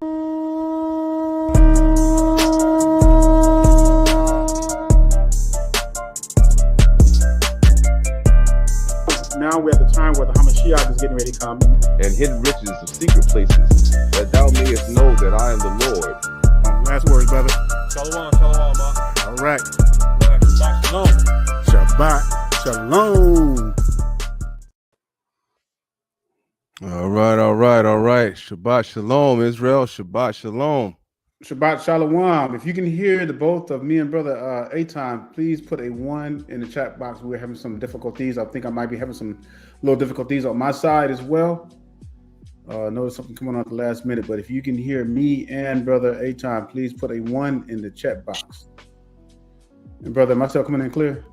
Now we're at the time where the Hamashiach is getting ready to come. And hidden riches of secret places, that thou mayest know that I am the Lord. Last words, brother. Shalom, ma. All right. Shabbat shalom. Shabbat shalom. All right. Shabbat shalom, Israel. Shabbat shalom. Shabbat shalom. If you can hear the both of me and brother Eitan, please put a 1 in the chat box. We're having some difficulties. I think I might be having some little difficulties on my side as well. Notice something coming on at the last minute, but if you can hear me and brother Eitan, please put a 1 in the chat box. And brother, am I still coming in clear?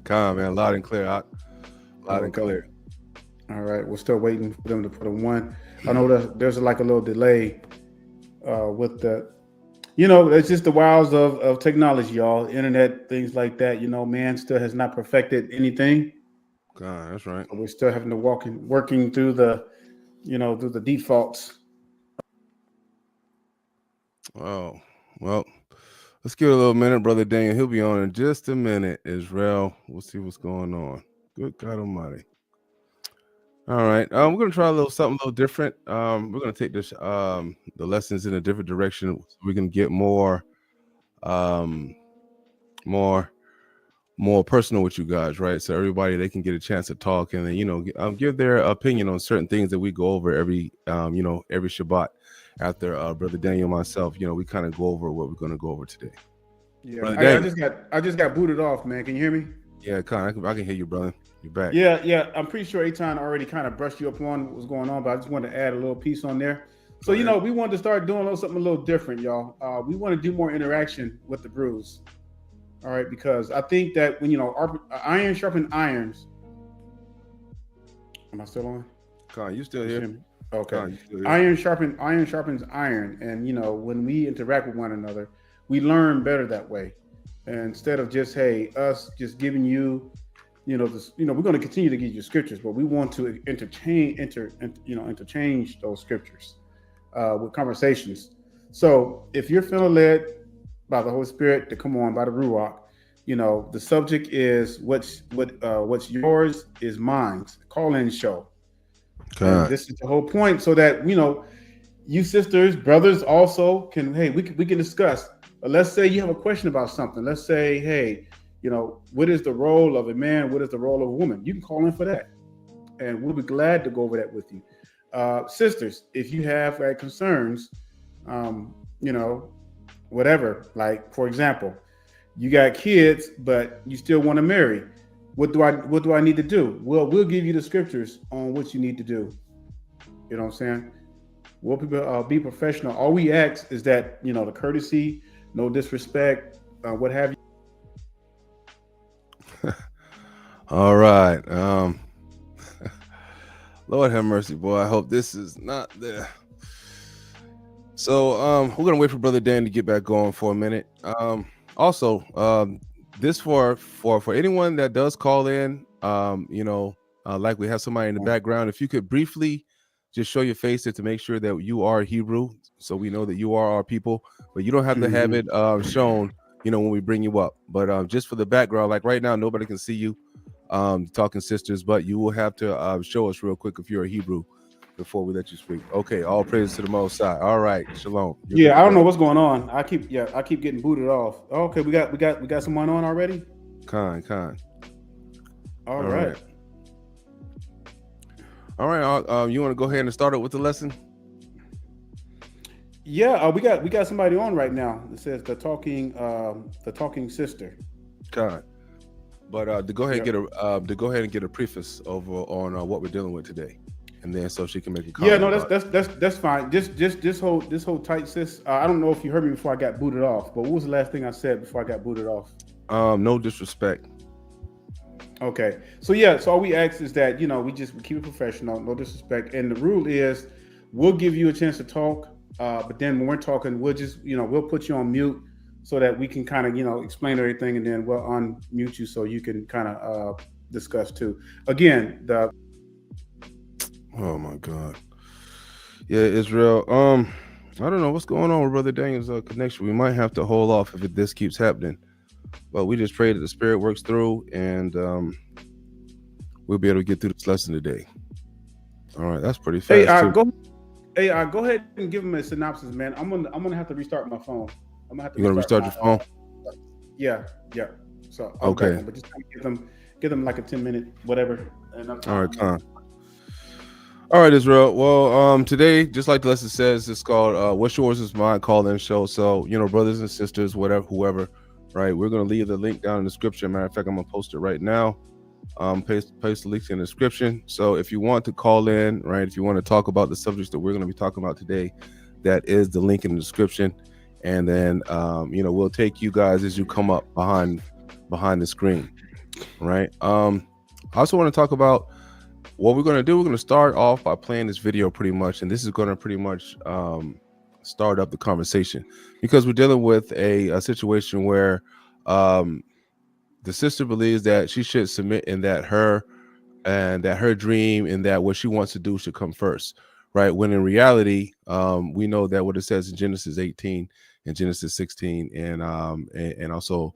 Come, man, loud and clear. Loud and clear. All right, we're still waiting for them to put a 1. I know that there's like a little delay with the. It's just the wiles of technology, y'all. Internet, things like that. Man still has not perfected anything. God, that's right. So we're still having to working through the, through the defaults. Oh, well, let's give it a little minute, brother Daniel. He'll be on in just a minute, Israel. We'll see what's going on. Good God Almighty. All right, we're gonna try something a little different. We're gonna take this the lessons in a different direction so we can get more personal with you guys, right? So everybody, they can get a chance to talk and then give their opinion on certain things that we go over every Shabbat. After brother Daniel and myself, we kind of go over what we're gonna go over today. Yeah, I just got booted off, man. Can you hear me? Yeah, I can hear you, brother. You're back. Yeah. I'm pretty sure Eitan already kind of brushed you up on what was going on, but I just wanted to add a little piece on there. So, we wanted to start doing something a little different, y'all. We want to do more interaction with the brews. All right, because I think that when, iron sharpens irons. Am I still on? Con, you still here? Okay. Con, still here. Iron sharpens iron. And, when we interact with one another, we learn better that way. And instead of just, us just giving you, we're going to continue to give you scriptures, but we want to interchange those scriptures with conversations. So if you're feeling led by the Holy Spirit to come on by the Ruach, the subject is what's yours is mine. Call-in show. This is the whole point, so that you sisters, brothers also can. Hey, we can discuss. Let's say you have a question about something. Let's say, hey, what is the role of a man? What is the role of a woman? You can call in for that. And we'll be glad to go over that with you. Sisters, if you have concerns, whatever, like, for example, you got kids, but you still want to marry. What do I need to do? Well, we'll give you the scriptures on what you need to do. You know what I'm saying? We'll be professional. All we ask is that, the courtesy, no disrespect, what have you. All right. Lord have mercy, boy. I hope this is not there. So we're gonna wait for Brother Dan to get back going for a minute. This for anyone that does call in, like we have somebody in the background, if you could briefly just show your face to make sure that you are Hebrew, so we know that you are our people, but you don't have to have it shown, when we bring you up. But just for the background, like right now, nobody can see you talking sisters, but you will have to show us real quick if you're a Hebrew before we let you speak. Okay, all praise to the Most High. All right, shalom. I don't know what's going on. I keep getting booted off. Okay, we got someone on already. Con. All right. You want to go ahead and start it with the lesson? Yeah, we got somebody on right now. It says the talking sister. Con. But to go ahead and get a preface over on what we're dealing with today, and then so she can make a comment. Yeah, no, that's fine. This whole tight sis. I don't know if you heard me before I got booted off, but what was the last thing I said before I got booted off? No disrespect. Okay, so all we ask is that we keep it professional, no disrespect, and the rule is we'll give you a chance to talk, but then when we're talking, we'll just we'll put you on mute so that we can kind of explain everything, and then we'll unmute you so you can kind of discuss too. Again, oh my God, yeah, Israel. I don't know what's going on with Brother Daniel's connection. We might have to hold off if this keeps happening. But we just pray that the Spirit works through, and we'll be able to get through this lesson today. All right, that's pretty fast. Go ahead and give him a synopsis, man. I'm gonna have to restart my phone. I'm gonna have to. You're gonna restart your phone? Yeah. So okay, but just give them like a 10-minute whatever. And all right, Con. All right, Israel. Well, today, just like the lesson says, it's called "What's Yours Is Mine." Call-in show. So, brothers and sisters, whoever, right? We're gonna leave the link down in the description. Matter of fact, I'm gonna post it right now. Paste the links in the description. So if you want to call in, right, if you want to talk about the subjects that we're going to be talking about today, that is the link in the description. And then we'll take you guys as you come up behind the screen, right? I also want to talk about what we're going to do. We're going to start off by playing this video pretty much, and this is going to pretty much start up the conversation, because we're dealing with a situation where the sister believes that she should submit, and that her dream and that what she wants to do should come first, right? When in reality, we know that what it says in Genesis 18 and Genesis 16 and also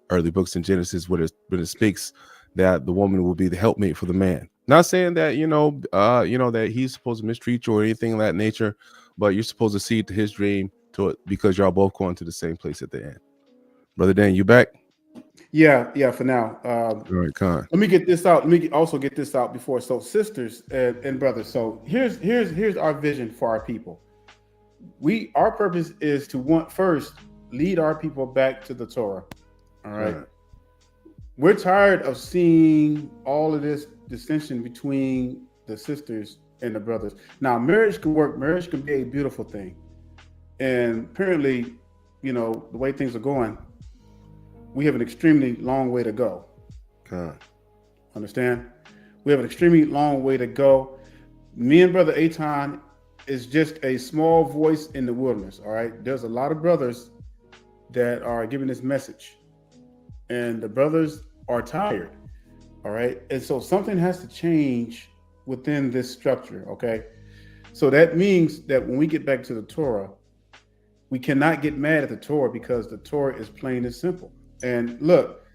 early books in Genesis, when it speaks that the woman will be the helpmate for the man. Not saying that that he's supposed to mistreat you or anything of that nature, but you're supposed to cede to his dream to it, because y'all both going to the same place at the end. Brother Dan, you back? Yeah, for now. All right, Con. Let me get this out. Let me also get this out before. So, sisters and brothers. So here's our vision for our people. Our purpose is to first lead our people back to the Torah. All right. We're tired of seeing all of this dissension between the sisters and the brothers. Now, marriage can work. Marriage can be a beautiful thing. And apparently, the way things are going, we have an extremely long way to go. Understand? We have an extremely long way to go. Me and Brother Aton is just a small voice in the wilderness. All right. There's a lot of brothers that are giving this message, and the brothers are tired. All right. And so something has to change within this structure. Okay. So that means that when we get back to the Torah, we cannot get mad at the Torah, because the Torah is plain and simple. And look,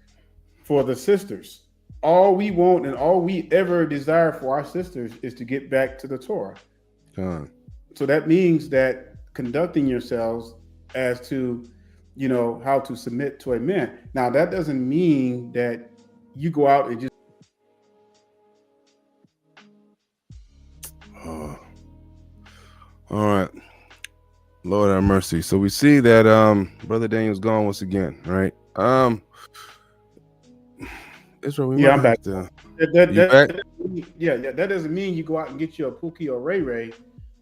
for the sisters, all we want and all we ever desire for our sisters is to get back to the Torah. So that means that conducting yourselves as to, how to submit to a man. Now, that doesn't mean that you go out and just. All right. Lord have mercy. So we see that Brother Daniel's gone once again, right? Israel, I'm back. That doesn't mean you go out and get you a Pookie or Ray Ray.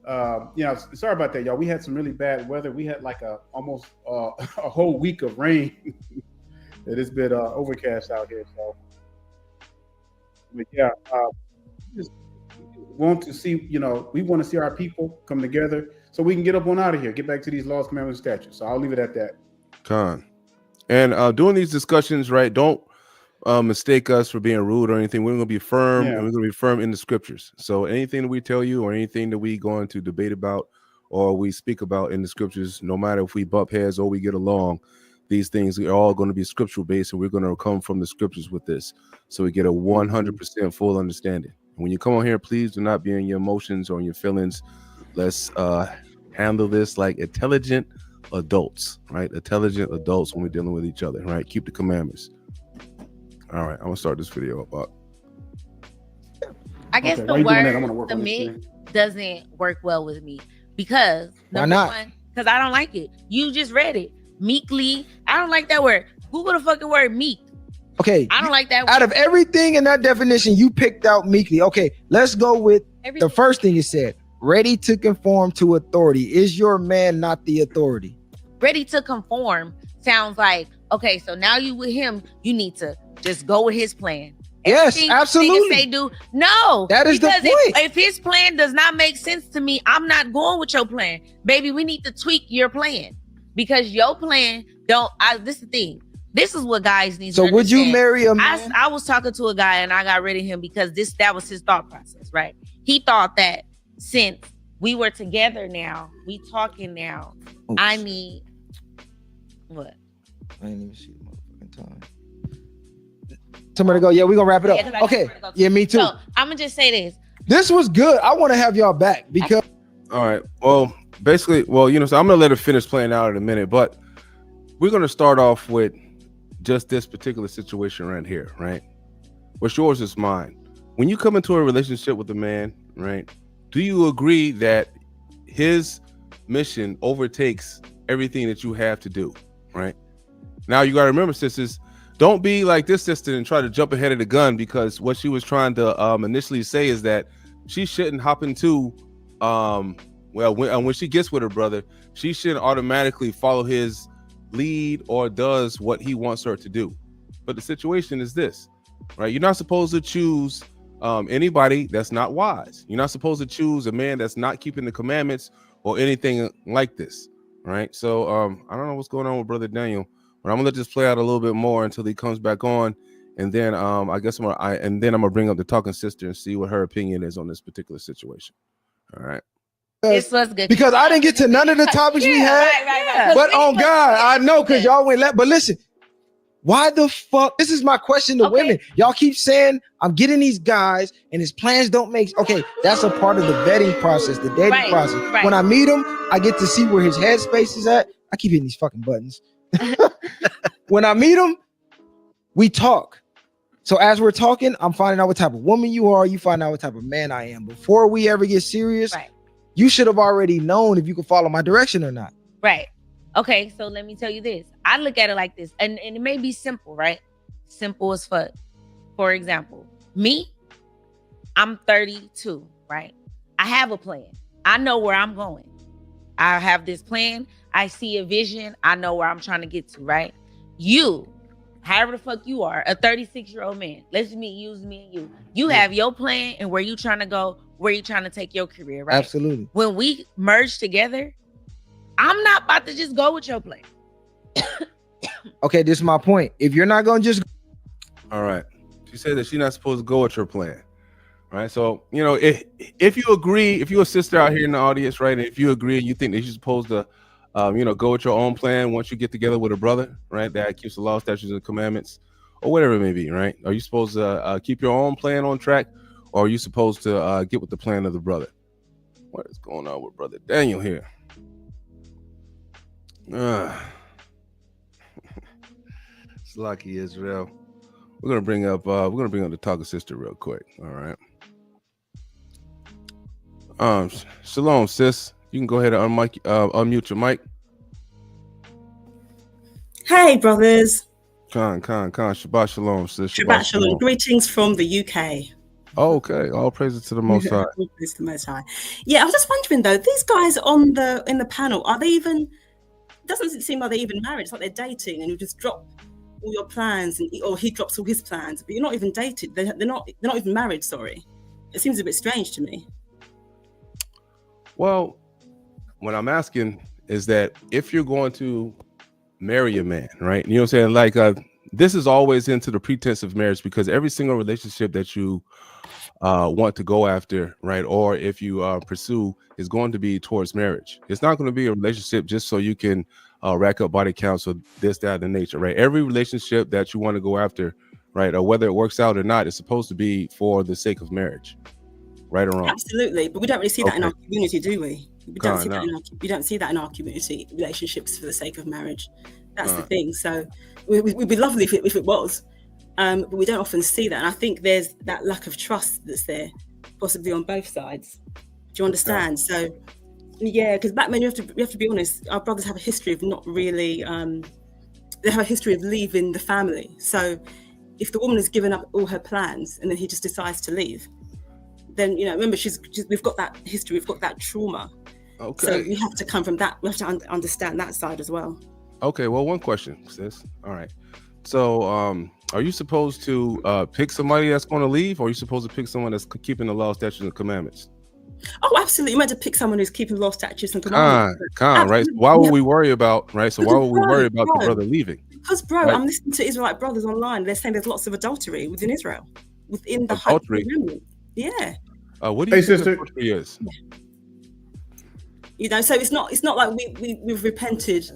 Sorry about that, y'all. We had some really bad weather. We had like almost a whole week of rain. It has been overcast out here. So, but just want to see, we want to see our people come together so we can get up on out of here, get back to these laws, commandments, and statutes. So I'll leave it at that. Con. And doing these discussions, right, don't mistake us for being rude or anything. We're going to be firm, and we're going to be firm in the scriptures. So anything that we tell you or anything that we go into debate about or we speak about in the scriptures, no matter if we bump heads or we get along, these things are all going to be scriptural based, and we're going to come from the scriptures with this, so we get a 100% full understanding. When you come on here, please do not be in your emotions or in your feelings. Let's handle this like intelligent adults, right? Intelligent adults when we're dealing with each other, right? Keep the commandments. All right, I'm gonna start this video up. I guess the word submit doesn't work well with me, because number one, because I don't like it. You just read it. Meekly. I don't like that word. Google the fucking word meek. Okay. I don't like that word. Out of everything in that definition, you picked out meekly. Okay, let's go with the first thing you said. Ready to conform to authority. Is your man not the authority? Ready to conform sounds like, okay, so now you with him, you need to just go with his plan. Yes, absolutely. Say do. No, that is the point. If his plan does not make sense to me, I'm not going with your plan. Baby, we need to tweak your plan, because your plan this is the thing. This is what guys need to understand. So would you marry a man? I was talking to a guy and I got rid of him because that was his thought process, right? He thought that since We were together now. We talking now. Oops. I need what? I ain't even see the motherfucking time. Somebody go, yeah, we gonna wrap it up. Yeah, Okay. Yeah, me too. So I'm gonna just say this. This was good. I want to have y'all back because All right. Well, basically, so I'm gonna let it finish playing out in a minute, but we're gonna start off with just this particular situation right here, right? What's yours is mine. When you come into a relationship with a man, right? Do you agree that his mission overtakes everything that you have to do, right? Now you gotta remember, sisters, don't be like this sister and try to jump ahead of the gun, because what she was trying to initially say is that she shouldn't hop into when she gets with her brother, she shouldn't automatically follow his lead or does what he wants her to do. But the situation is this, right? You're not supposed to choose anybody that's not wise. You're not supposed to choose a man that's not keeping the commandments or anything like this, right? So I don't know what's going on with Brother Daniel, but I'm gonna let this play out a little bit more until he comes back on, and then I guess I'm gonna bring up the talking sister and see what her opinion is on this particular situation. All right. This was good because I didn't get to none of the topics we had. Right. But on God, I know because y'all went left. But listen, why the fuck? This is my question to women. Y'all keep saying I'm getting these guys and his plans don't make. Okay, that's a part of the vetting process, the dating process. Right. When I meet him, I get to see where his headspace is at. I keep hitting these fucking buttons. When I meet him, we talk. So as we're talking, I'm finding out what type of woman you are. You find out what type of man I am. Before we ever get serious, you should have already known if you could follow my direction or not. Right. Okay, so let me tell you this. I look at it like this, and it may be simple, right? Simple as fuck. For example, me, I'm 32, right? I have a plan. I know where I'm going. I have this plan. I see a vision. I know where I'm trying to get to, right? You, however the fuck you are, a 36-year-old man. Let's use me and you. You have your plan and where you trying to go, where you trying to take your career, right? Absolutely. When we merge together, I'm not about to just go with your plan. Okay, this is my point. If you're not going to just... All right. She said that she's not supposed to go with your plan. Right. So, if you agree, if you're a sister out here in the audience, right, and if you agree and you think that you're supposed to, go with your own plan once you get together with a brother, right, that keeps the law, statutes, and commandments, or whatever it may be, right? Are you supposed to keep your own plan on track, or are you supposed to get with the plan of the brother? What is going on with Brother Daniel here? It's lucky Israel. We're gonna bring up the talking sister real quick. All right. Shalom, sis. You can go ahead and unmute your mic. Hey, brothers. Khan. Shabbat shalom, sis. Shabbat shalom. Greetings from the UK. Okay. All praises to the Most High. All praises to the Most High. Yeah, I was just wondering though, these guys in the panel, are they even? Doesn't seem like they're even married. It's like they're dating, and you just drop all your plans, or he drops all his plans, but you're not even dated. They're not even married. Sorry, it seems a bit strange to me. Well, what I'm asking is that if you're going to marry a man, right? You know what I'm saying? Like this is always into the pretense of marriage, because every single relationship that you want to go after, right, or if you pursue, is going to be towards marriage. It's not going to be a relationship just so you can rack up body counts or this, that, and nature, right? Every relationship that you want to go after, right, or whether it works out or not, is supposed to be for the sake of marriage, right or wrong. Absolutely, but we don't really see that in our community, do we? We don't see that in our community. Relationships for the sake of marriage. That's the thing. So we'd be lovely if it was. But we don't often see that, and I think there's that lack of trust that's there, possibly on both sides. Do you understand? So, yeah, because black men, you have to be honest. Our brothers have a history of not really. They have a history of leaving the family. So, if the woman has given up all her plans and then he just decides to leave, then remember we've got that history, we've got that trauma. Okay. So we have to come from that. We have to understand that side as well. Okay. Well, one question, sis. All right. So, are you supposed to pick somebody that's going to leave, or are you supposed to pick someone that's keeping the law, statutes, and commandments? Oh, absolutely. You're meant to pick someone who's keeping law, statutes, and commandments. Right? Why would we worry about, right? So why would we worry about the brother leaving? Because, bro, right? I'm listening to Israelite brothers online. They're saying there's lots of adultery within Israel, within the adultery. Yeah. What do you think sister? adultery is? You know, so it's not like we've repented.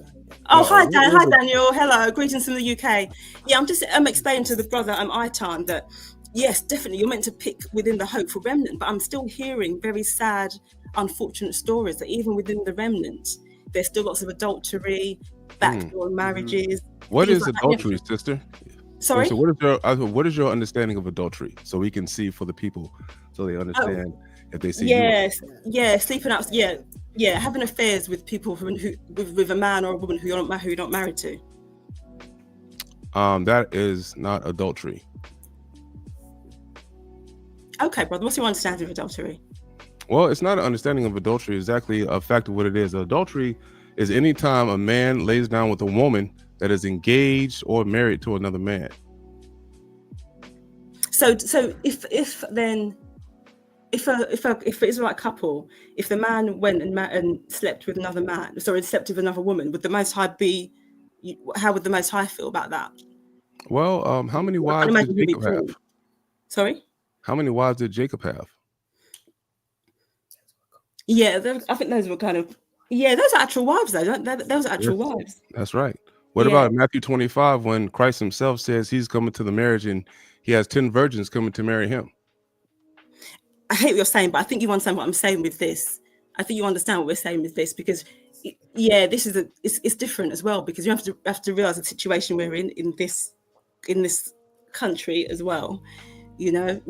Oh, hi Daniel. Hello, greetings from the UK. Yeah, I'm explaining to the brother Itan that yes, definitely you're meant to pick within the hopeful remnant, but I'm still hearing very sad, unfortunate stories that even within the remnant, there's still lots of adultery, backdoor marriages. What is like adultery, sister? Sorry. So what is your understanding of adultery, so we can see for the people, so they understand if they see you. Sleeping out. Yeah, having affairs with people with a man or a woman who you're not married to. That is not adultery. Okay, brother, what's your understanding of adultery? Well, it's not an understanding of adultery. Exactly a fact of what it is. Adultery is any time a man lays down with a woman that is engaged or married to another man. So if an Israelite couple, if the man went and slept with another man, slept with another woman, would the Most High how would the Most High feel about that? Well, how many wives did Jacob have? Sorry? How many wives did Jacob have? Yeah, I think those were those are actual wives though. Those are actual wives. That's right. What about Matthew 25 when Christ himself says he's coming to the marriage and he has 10 virgins coming to marry him? I hate what you're saying, but I think you understand what I'm saying with this. I think you understand what we're saying with this, because this is it's different as well, because you have to realize the situation we're in this country as well. You know,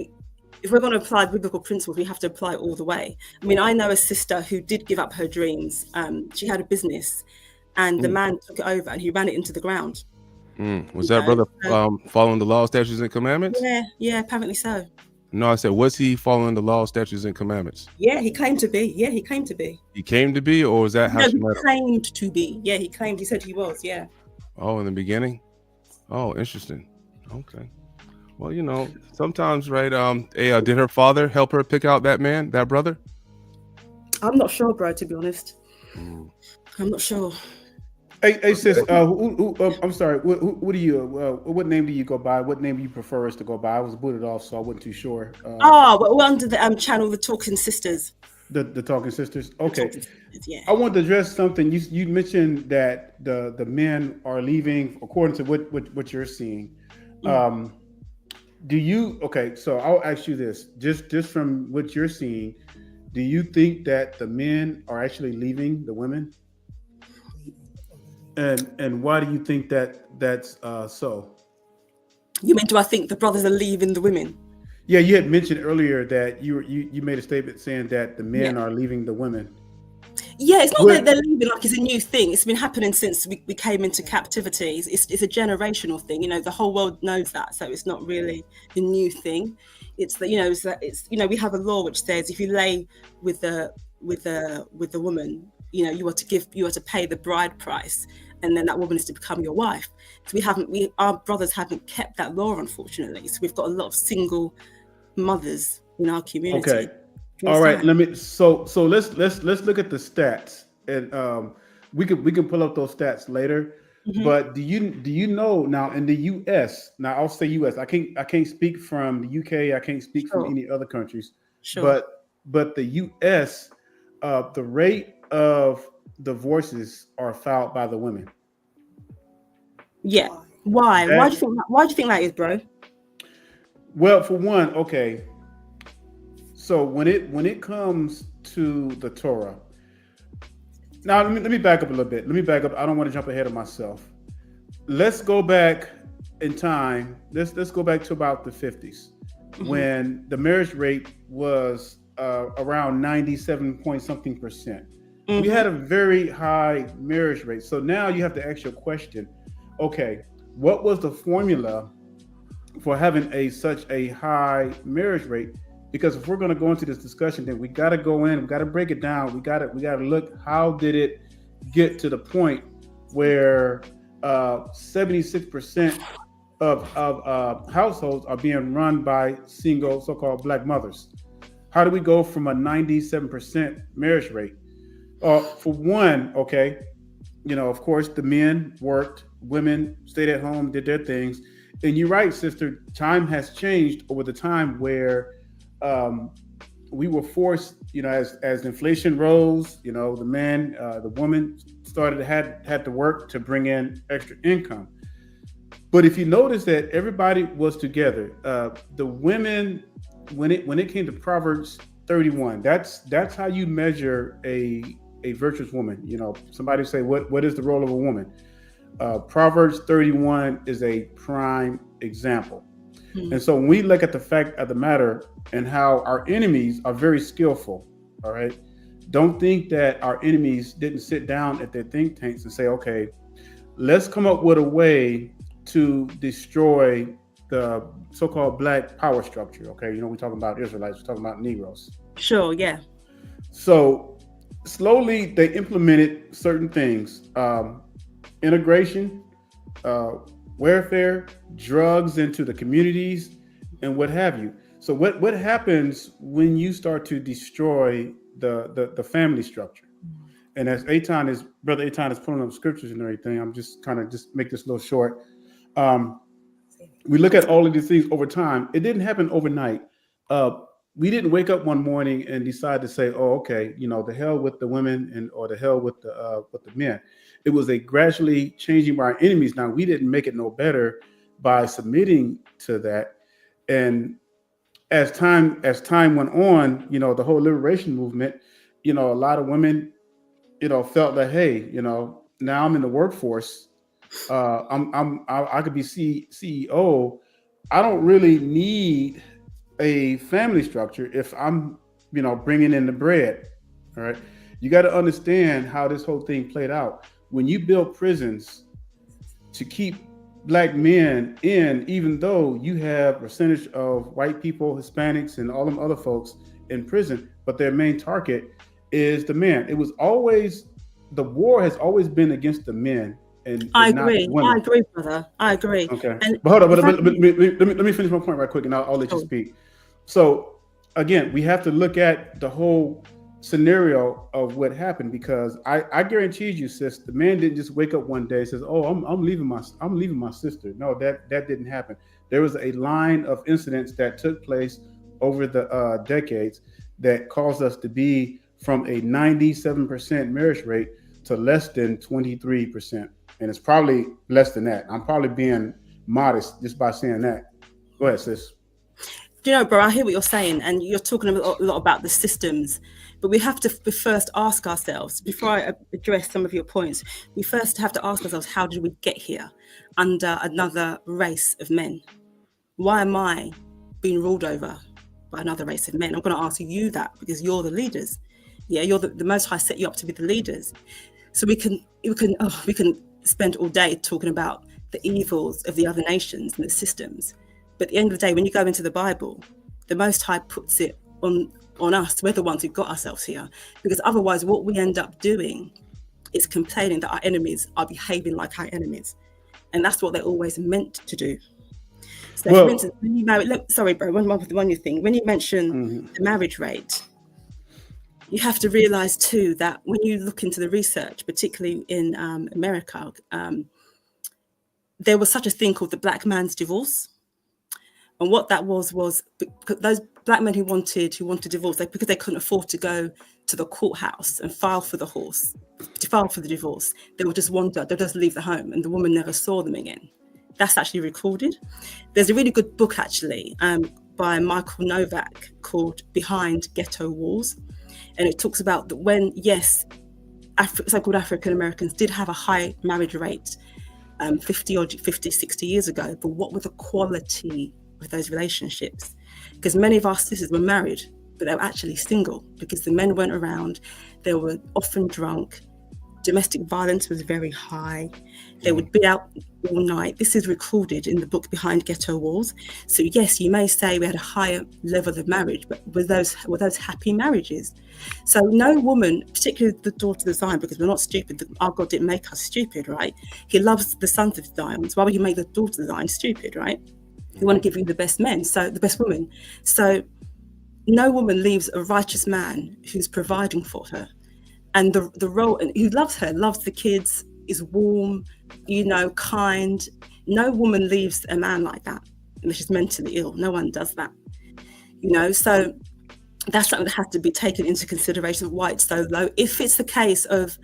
if we're going to apply biblical principles, we have to apply it all the way. I mean, I know a sister who did give up her dreams. She had a business, and the man took it over and he ran it into the ground. Was that brother following the law, statutes, and commandments? Yeah, apparently so. No, I said, was he following the law, statutes, and commandments? Yeah, he claimed to be. He claimed to be, or was that how he claimed to be? Yeah, he said he was. Yeah. Oh, in the beginning. Oh, interesting. Okay. Well, you know, sometimes, right? Did her father help her pick out that man, that brother? I'm not sure, bro. To be honest, I'm not sure. Hey, sis. I'm sorry. What do you? What name do you go by? What name do you prefer us to go by? I was booted off, so I wasn't too sure. We're under the channel, the Talking Sisters. The Talking Sisters. Okay. Talking Sisters, yeah. I want to address something. You mentioned that the men are leaving according to what you're seeing. Do you? Okay, so I'll ask you this: just from what you're seeing, do you think that the men are actually leaving the women? And why do you think that's so? You mean, do I think the brothers are leaving the women? Yeah, you had mentioned earlier that you made a statement saying that the men are leaving the women. Yeah, it's not that they're leaving like it's a new thing. It's been happening since we came into captivity. It's a generational thing. You know, the whole world knows that, so it's not really a new thing. It's that we have a law which says if you lay with the woman, you are to pay the bride price, and then that woman is to become your wife. So our brothers haven't kept that law, unfortunately. So we've got a lot of single mothers in our community. Okay. All right. So let's look at the stats, and we can pull up those stats later. Mm-hmm. But do you know now in the U.S. Now I'll say U.S. I can't speak from the U.K. I can't speak from any other countries. Sure. But the U.S. The rate of divorces are filed by the women. Yeah. Why? Why do you think that is, bro? Well, for one, okay. So when it comes to the Torah, now let me back up a little bit. I don't want to jump ahead of myself. Let's go back in time. Let's go back to about the 50s, when the marriage rate was around 97 point something percent. Mm-hmm. We had a very high marriage rate. So now you have to ask your question. Okay, what was the formula for having such a high marriage rate? Because if we're going to go into this discussion, then we got to go in, we got to break it down. We got to look, how did it get to the point where 76% of households are being run by single so-called Black mothers? How do we go from a 97% marriage rate? For one, okay, of course, the men worked, women stayed at home, did their things. And you're right, sister, time has changed over the time where we were forced, as inflation rose, the man, the woman had to work to bring in extra income. But if you notice that everybody was together, the women, when it came to Proverbs 31, that's how you measure a virtuous woman. Somebody say, what is the role of a woman? Proverbs 31 is a prime example. And so when we look at the fact of the matter and how our enemies are very skillful, all right, don't think that our enemies didn't sit down at their think tanks and say, okay, let's come up with a way to destroy the so-called black power structure. Okay, we're talking about Israelites, we're talking about Negroes. Sure, yeah. So slowly they implemented certain things, integration, welfare, drugs into the communities, and what have you. So what happens when you start to destroy the family structure? And as Brother Eitan is pulling up scriptures and everything, I'm just kind of just make this a little short. We look at all of these things over time. It didn't happen overnight. We didn't wake up one morning and decide to say, "Oh, okay, the hell with the women or the hell with the men." It was a gradually changing by our enemies. Now, we didn't make it no better by submitting to that. And as time went on, the whole liberation movement, a lot of women, felt that, hey, now I'm in the workforce. I could be CEO. I don't really need a family structure if I'm, bringing in the bread. All right. You got to understand how this whole thing played out. When you build prisons to keep black men in, even though you have a percentage of white people, Hispanics, and all them other folks in prison, but their main target is the men. It was always, the war has always been against the men. And I agree. I agree, brother. I agree. Okay. And but hold on, but let me finish my point right quick, and I'll let you speak. So again, we have to look at the whole scenario of what happened, because I guarantee you, sis, the man didn't just wake up one day and says, "Oh, I'm leaving my sister." No, that didn't happen. There was a line of incidents that took place over the decades that caused us to be from a 97% marriage rate to less than 23%, and it's probably less than that. I'm probably being modest just by saying that. Go ahead, sis. Bro, I hear what you're saying, and you're talking a lot about the systems, but we have to first ask ourselves, before I address some of your points, we first have to ask ourselves, how did we get here under another race of men? Why am I being ruled over by another race of men? I'm going to ask you that, because you're the leaders. Yeah, you're the Most High set you up to be the leaders. So we can spend all day talking about the evils of the other nations and the systems. But at the end of the day, when you go into the Bible, the Most High puts it on us. We're the ones who got ourselves here. Because otherwise, what we end up doing is complaining that our enemies are behaving like our enemies. And that's what they're always meant to do. So, for instance, when you marry, sorry, bro, one more thing. When you mention the marriage rate, you have to realize too that when you look into the research, particularly in America, there was such a thing called the black man's divorce. And what that was those black men who wanted divorce, because they couldn't afford to go to the courthouse and file for the divorce, they would just wander, they'd just leave the home, and the woman never saw them again. That's actually recorded. There's a really good book actually by Michael Novak called Behind Ghetto Walls. And it talks about that when, yes, so-called African Americans did have a high marriage rate 60 years ago, but what were the quality of those relationships? Because many of our sisters were married, but they were actually single, because the men weren't around. They were often drunk. Domestic violence was very high. They would be out all night. This is recorded in the book Behind Ghetto Walls. So yes, you may say we had a higher level of marriage, but were those happy marriages? So no woman, particularly the daughter of Zion, because we're not stupid, our God didn't make us stupid, right? He loves the sons of Zion. So why would he make the daughter of Zion stupid, right? We want to give you the best men, so the best woman. So no woman leaves a righteous man who's providing for her, and the role, and who loves her, loves the kids, is warm, kind. No woman leaves a man like that unless she's mentally ill. No one does that, So that's something that has to be taken into consideration of why it's so low. If it's the case of,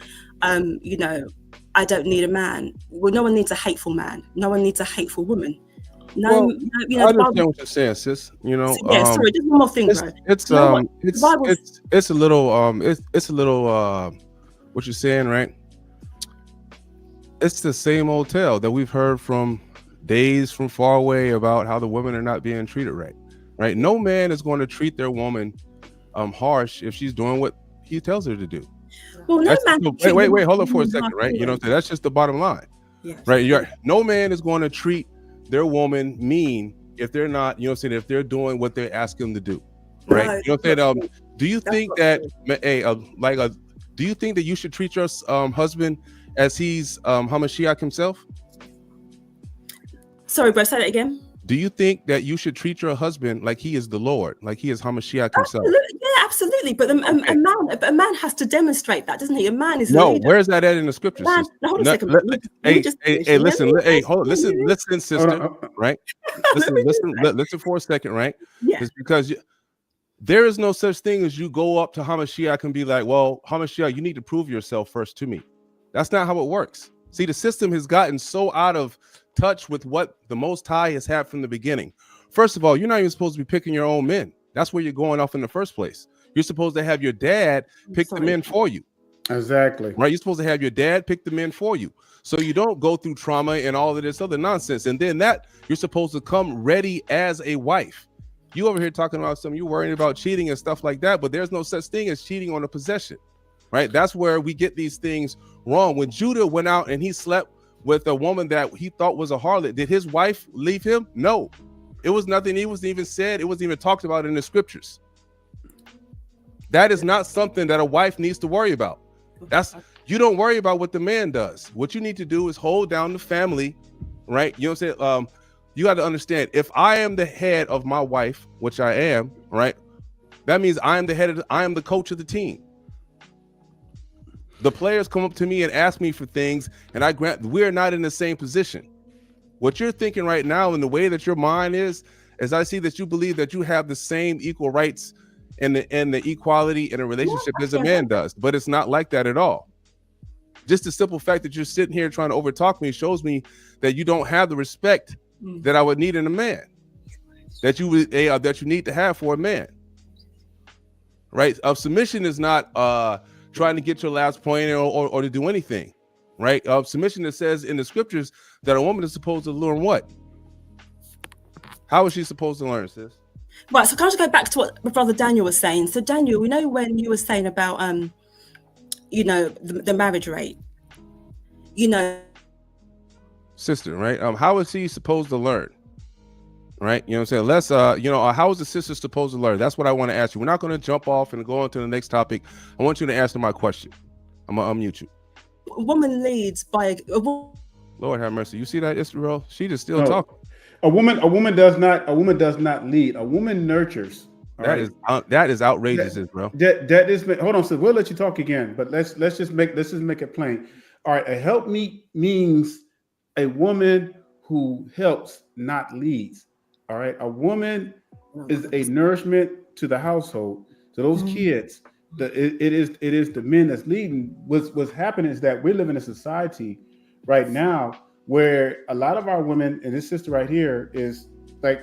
you know, I don't need a man. Well, no one needs a hateful man. No one needs a hateful woman. No, Well, you know, I the Bible, understand what you're saying, sis. You know, yeah. Sorry, just one more thing, it's bro. it's You know what? The it's Bible's- it's a little it's a little what you're saying, right? It's the same old tale that we've heard from days from far away about how the women are not being treated right. Right? No man is going to treat their woman harsh if she's doing what he tells her to do. Well, no That's man. wait, hold on for a second, right? You know, that's just the bottom line. Yes. Right? No man is going to treat their woman mean if they're not, you know what I'm saying, if they're doing what they ask them to do. Right? No, You know what I'm saying? Do you That's think not that do you think that you should treat your husband as he's Hamashiach himself? Sorry, bro. Say that again. Do you think that you should treat your husband like he is the Lord, like he is Hamashiach himself? Absolutely. Yeah, absolutely. But a man has to demonstrate that, doesn't he? A man is No, a leader. where's that at in the scriptures? Man, Sister? now, hold on a second. Hey, listen, hold on, listen, sister, right? Listen for a second, right? Yeah. It's because there is no such thing as you go up to Hamashiach and be like, well, Hamashiach, you need to prove yourself first to me. That's not how it works. See, the system has gotten so out of touch with what the Most High has had from the beginning. First of all, you're not even supposed to be picking your own men. That's where you're going off in the first place. You're supposed to have your dad pick the men for you. Exactly. Right? You're supposed to have your dad pick the men for you. So you don't go through trauma and all of this other nonsense. And then that you're supposed to come ready as a wife. You over here talking about something, you worrying about cheating and stuff like that, but there's no such thing as cheating on a possession. Right? That's where we get these things wrong. When Judah went out and he slept with a woman that he thought was a harlot, did his wife leave him? No. It was nothing. It wasn't even said. It wasn't even talked about in the scriptures. That is not something that a wife needs to worry about. You don't worry about what the man does. What you need to do is hold down the family, right? You know what I'm saying? You got to understand, if I am the head of my wife, which I am, right? That means I am the coach of the team. The players come up to me and ask me for things, and I grant we're not in the same position. What you're thinking right now, and the way that your mind is I see that you believe that you have the same equal rights and the equality in a relationship as a man does, but it's not like that at all. Just the simple fact that you're sitting here trying to overtalk me shows me that you don't have the respect that I would need in a man, that you need to have for a man. Right? Submission is not trying to get your last point or to do anything, right? Submission that says in the scriptures that a woman is supposed to learn what? How is she supposed to learn, sis? Right, so can I just go back to what my brother Daniel was saying? So Daniel, we know when you were saying about you know, the marriage rate, you know, sister, right? How is he supposed to learn? Right? You know what I'm saying? Let's how is the sister supposed to learn? That's what I want to ask you. We're not going to jump off and go on to the next topic. I want you to answer my question. I'm gonna unmute you. a woman leads by Lord have mercy. You see that, Israel? She just still talking. A woman does not lead. A woman nurtures. That is outrageous, Israel. That is, hold on, so we'll let you talk again, but let's just make it plain. All right, a helpmeet means a woman who helps, not leads. All right, a woman is a nourishment to the household, to those kids. It is the men that's leading. What's happening is that we're living in a society right now where a lot of our women, and this sister right here is like,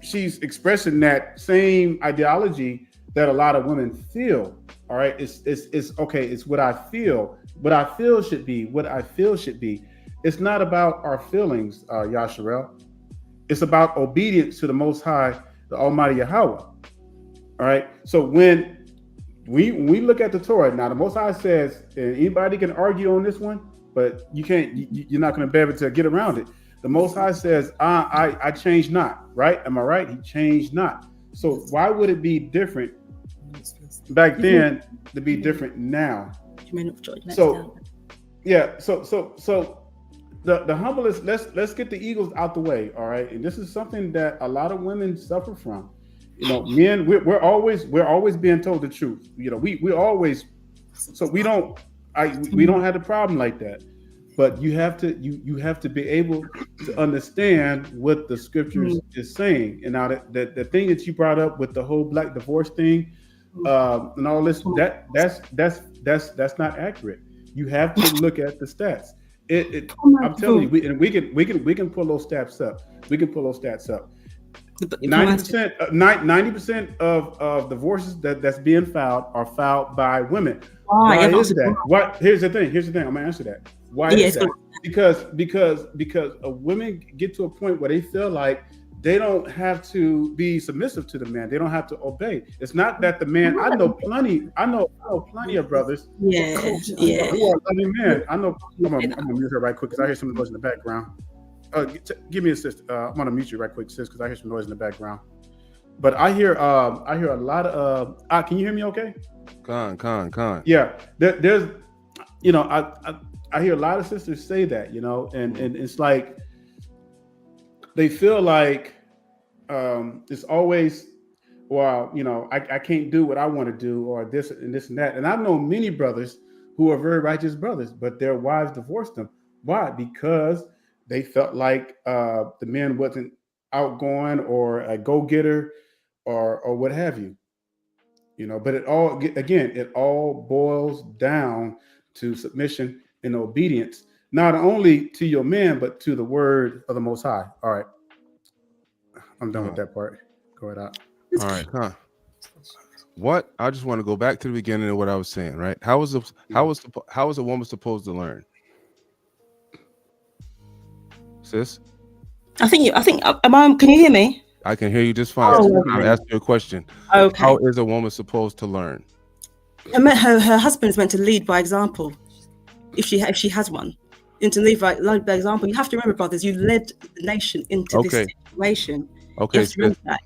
she's expressing that same ideology that a lot of women feel. All right, it's okay. It's what I feel. What I feel should be. What I feel should be. It's not about our feelings, Yasharel. It's about obedience to the Most High, the Almighty Yahweh. All right. So when we look at the Torah, now the Most High says, and anybody can argue on this one, but you can't. You're not going to be able to get around it. The Most High says, I change not. Right? Am I right? He changed not. So why would it be different back then to be different now? So yeah. So the humblest. Let's get the egos out the way. All right. And this is something that a lot of women suffer from. You know, men, we're always being told the truth. You know, we always. So we don't have the problem like that. But you have to be able to understand what the scriptures is saying. And now the thing that you brought up with the whole black divorce thing, and all this. That's not accurate. You have to look at the stats. I'm telling you, we can pull those stats up. We can pull those stats up. 90% of divorces that's being filed are filed by women. Why is that? What? Here's the thing. I'm gonna answer that. Why is that? Because women get to a point where they feel like they don't have to be submissive to the man. They don't have to obey. It's not that the man. I know plenty of brothers. Who are loving men. I know. I'm gonna mute her right quick because I hear some noise in the background. Give me a sis. I'm gonna mute you right quick, sis, because I hear some noise in the background. But I hear a lot of. Can you hear me? Okay. Con. Yeah. There's, I hear a lot of sisters say that, and it's like they feel like it's always, well, I can't do what I want to do, or this and that. And I know many brothers who are very righteous brothers, but their wives divorced them. Why? Because they felt like the man wasn't outgoing or a go-getter or what have you. But it all boils down to submission and obedience, not only to your man, but to the word of the Most High. All right. I'm done with that part. Go ahead out. All right. What? I just want to go back to the beginning of what I was saying, right? How is a woman supposed to learn? Sis? Can you hear me? I can hear you just fine. I'm asking you a question. Okay. How is a woman supposed to learn? Her husband's meant to lead by example, if she has one. And to lead by example, you have to remember, brothers, you led the nation into this situation. Okay, sis. You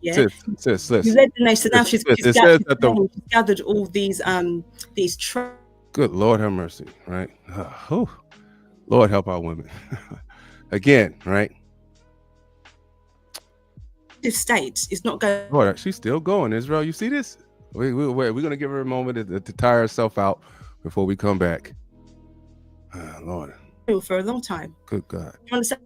led the nation. Now she's gathered all these Good Lord have mercy, right? Lord help our women. Again, right? This state is not going. Lord, she's still going, Israel. You see this? We're going to give her a moment to tire herself out before we come back. Lord. For a long time. Good God. You understand?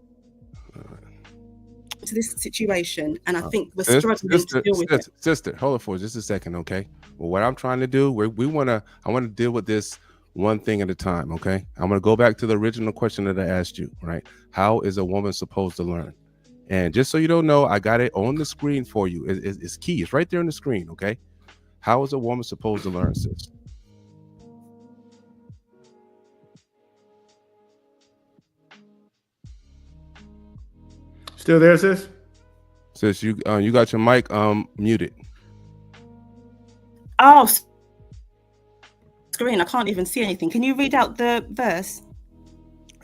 To this situation, and I think we're struggling to deal with it. Sister, hold it for just a second, okay? Well, what I'm trying to do, I want to deal with this one thing at a time, okay? I'm going to go back to the original question that I asked you, right? How is a woman supposed to learn? And just so you don't know, I got it on the screen for you. It's key. It's right there on the screen, okay? How is a woman supposed to learn, sis? Still there, sis? Sis, you got your mic muted. Oh, screen. I can't even see anything. Can you read out the verse?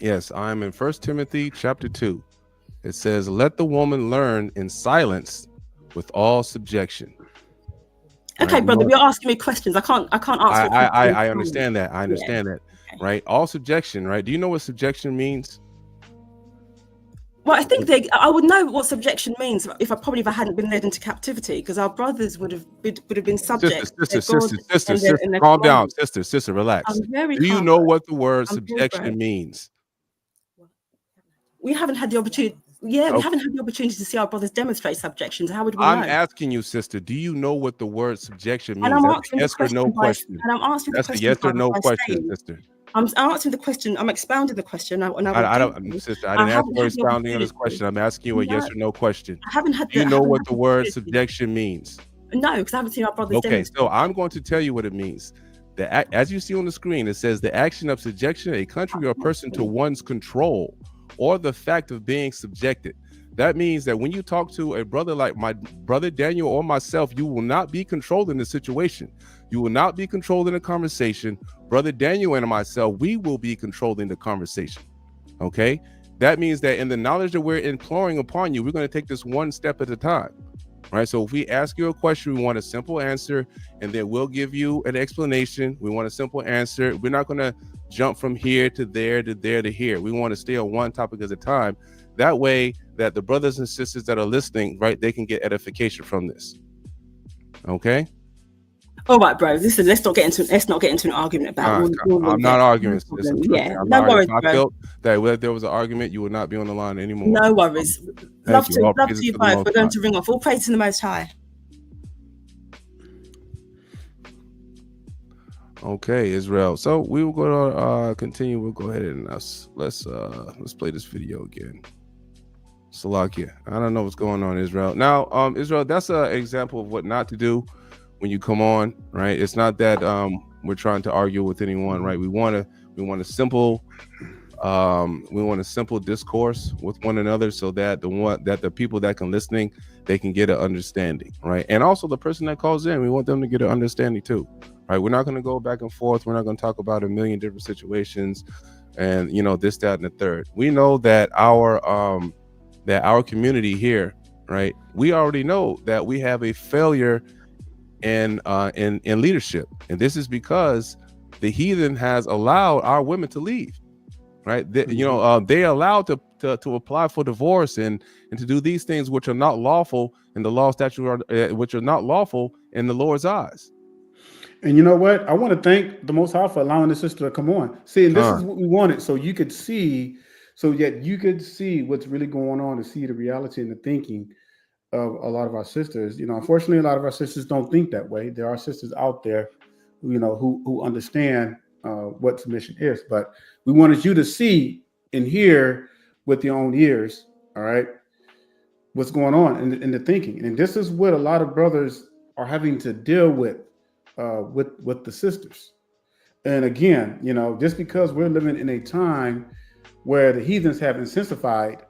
Yes, I'm in 1 Timothy chapter 2. It says, "Let the woman learn in silence with all subjection." Okay, right? Brother, you're asking me questions. I can't answer. I understand that. I understand that. Okay. Right? All subjection, right? Do you know what subjection means? Well, I think I would know what subjection means if I hadn't been led into captivity, because our brothers would have been subject. Sister, calm down, sister, relax. Do you know what the word subjection means? We haven't had the opportunity. Yeah, we haven't had the opportunity to see our brothers demonstrate subjection. How would we know? I'm asking you, sister, do you know what the word subjection means? That's a yes or no question. And I'm answering the question. That's a yes or no question, sister. I'm answering the question. I'm expounding the question. I don't, sister. I didn't ask for expounding on this question. I'm asking you a yes or no question. I haven't had. Do you know what the word subjection means? No, because I haven't seen our brothers. Okay, so I'm going to tell you what it means. As you see on the screen, it says the action of subjection, a country or person to one's control, or the fact of being subjected. That means that when you talk to a brother like my brother Daniel or myself, you will not be controlling the situation. You will not be controlling the conversation. Brother Daniel and myself, we will be controlling the conversation. Okay? That means that in the knowledge that we're imploring upon you, we're going to take this one step at a time. Right? So if we ask you a question, we want a simple answer, and then we'll give you an explanation. We want a simple answer. We're not going to jump from here to there to there to here. We want to stay on one topic at a time. That way that the brothers and sisters that are listening, right, they can get edification from this. Okay? All right, bro. Listen, let's not get into an argument about. I'm not arguing. Yeah, no worries, bro. I felt that if there was an argument, you would not be on the line anymore. No worries. Love to you both. We're going to ring off. All praise to the Most High. Okay, Israel. So we will go to continue. We'll go ahead and let's play this video again. Salakia. I don't know what's going on, Israel. Now, Israel, that's an example of what not to do when you come on, right? It's not that we're trying to argue with anyone, right? We want a simple discourse with one another, so that the people that can listening, they can get an understanding, right? And also the person that calls in, we want them to get an understanding too, right? We're not going to go back and forth. We're not going to talk about a million different situations and this, that, and the third. We know that our community here, right? We already know that we have a failure in leadership, and this is because the heathen has allowed our women to leave, right? They allowed to apply for divorce and to do these things which are not lawful in the law statute, which are not lawful in the Lord's eyes. And you know what? I want to thank the Most High for allowing the sister to come on. See, and this is what we wanted, so you could see. So yet you could see what's really going on and see the reality and the thinking of a lot of our sisters. Unfortunately, a lot of our sisters don't think that way. There are sisters out there, who understand what submission is. But we wanted you to see and hear with your own ears, all right, what's going on in the thinking. And this is what a lot of brothers are having to deal with the sisters. And again, just because we're living in a time where the heathens have incentivized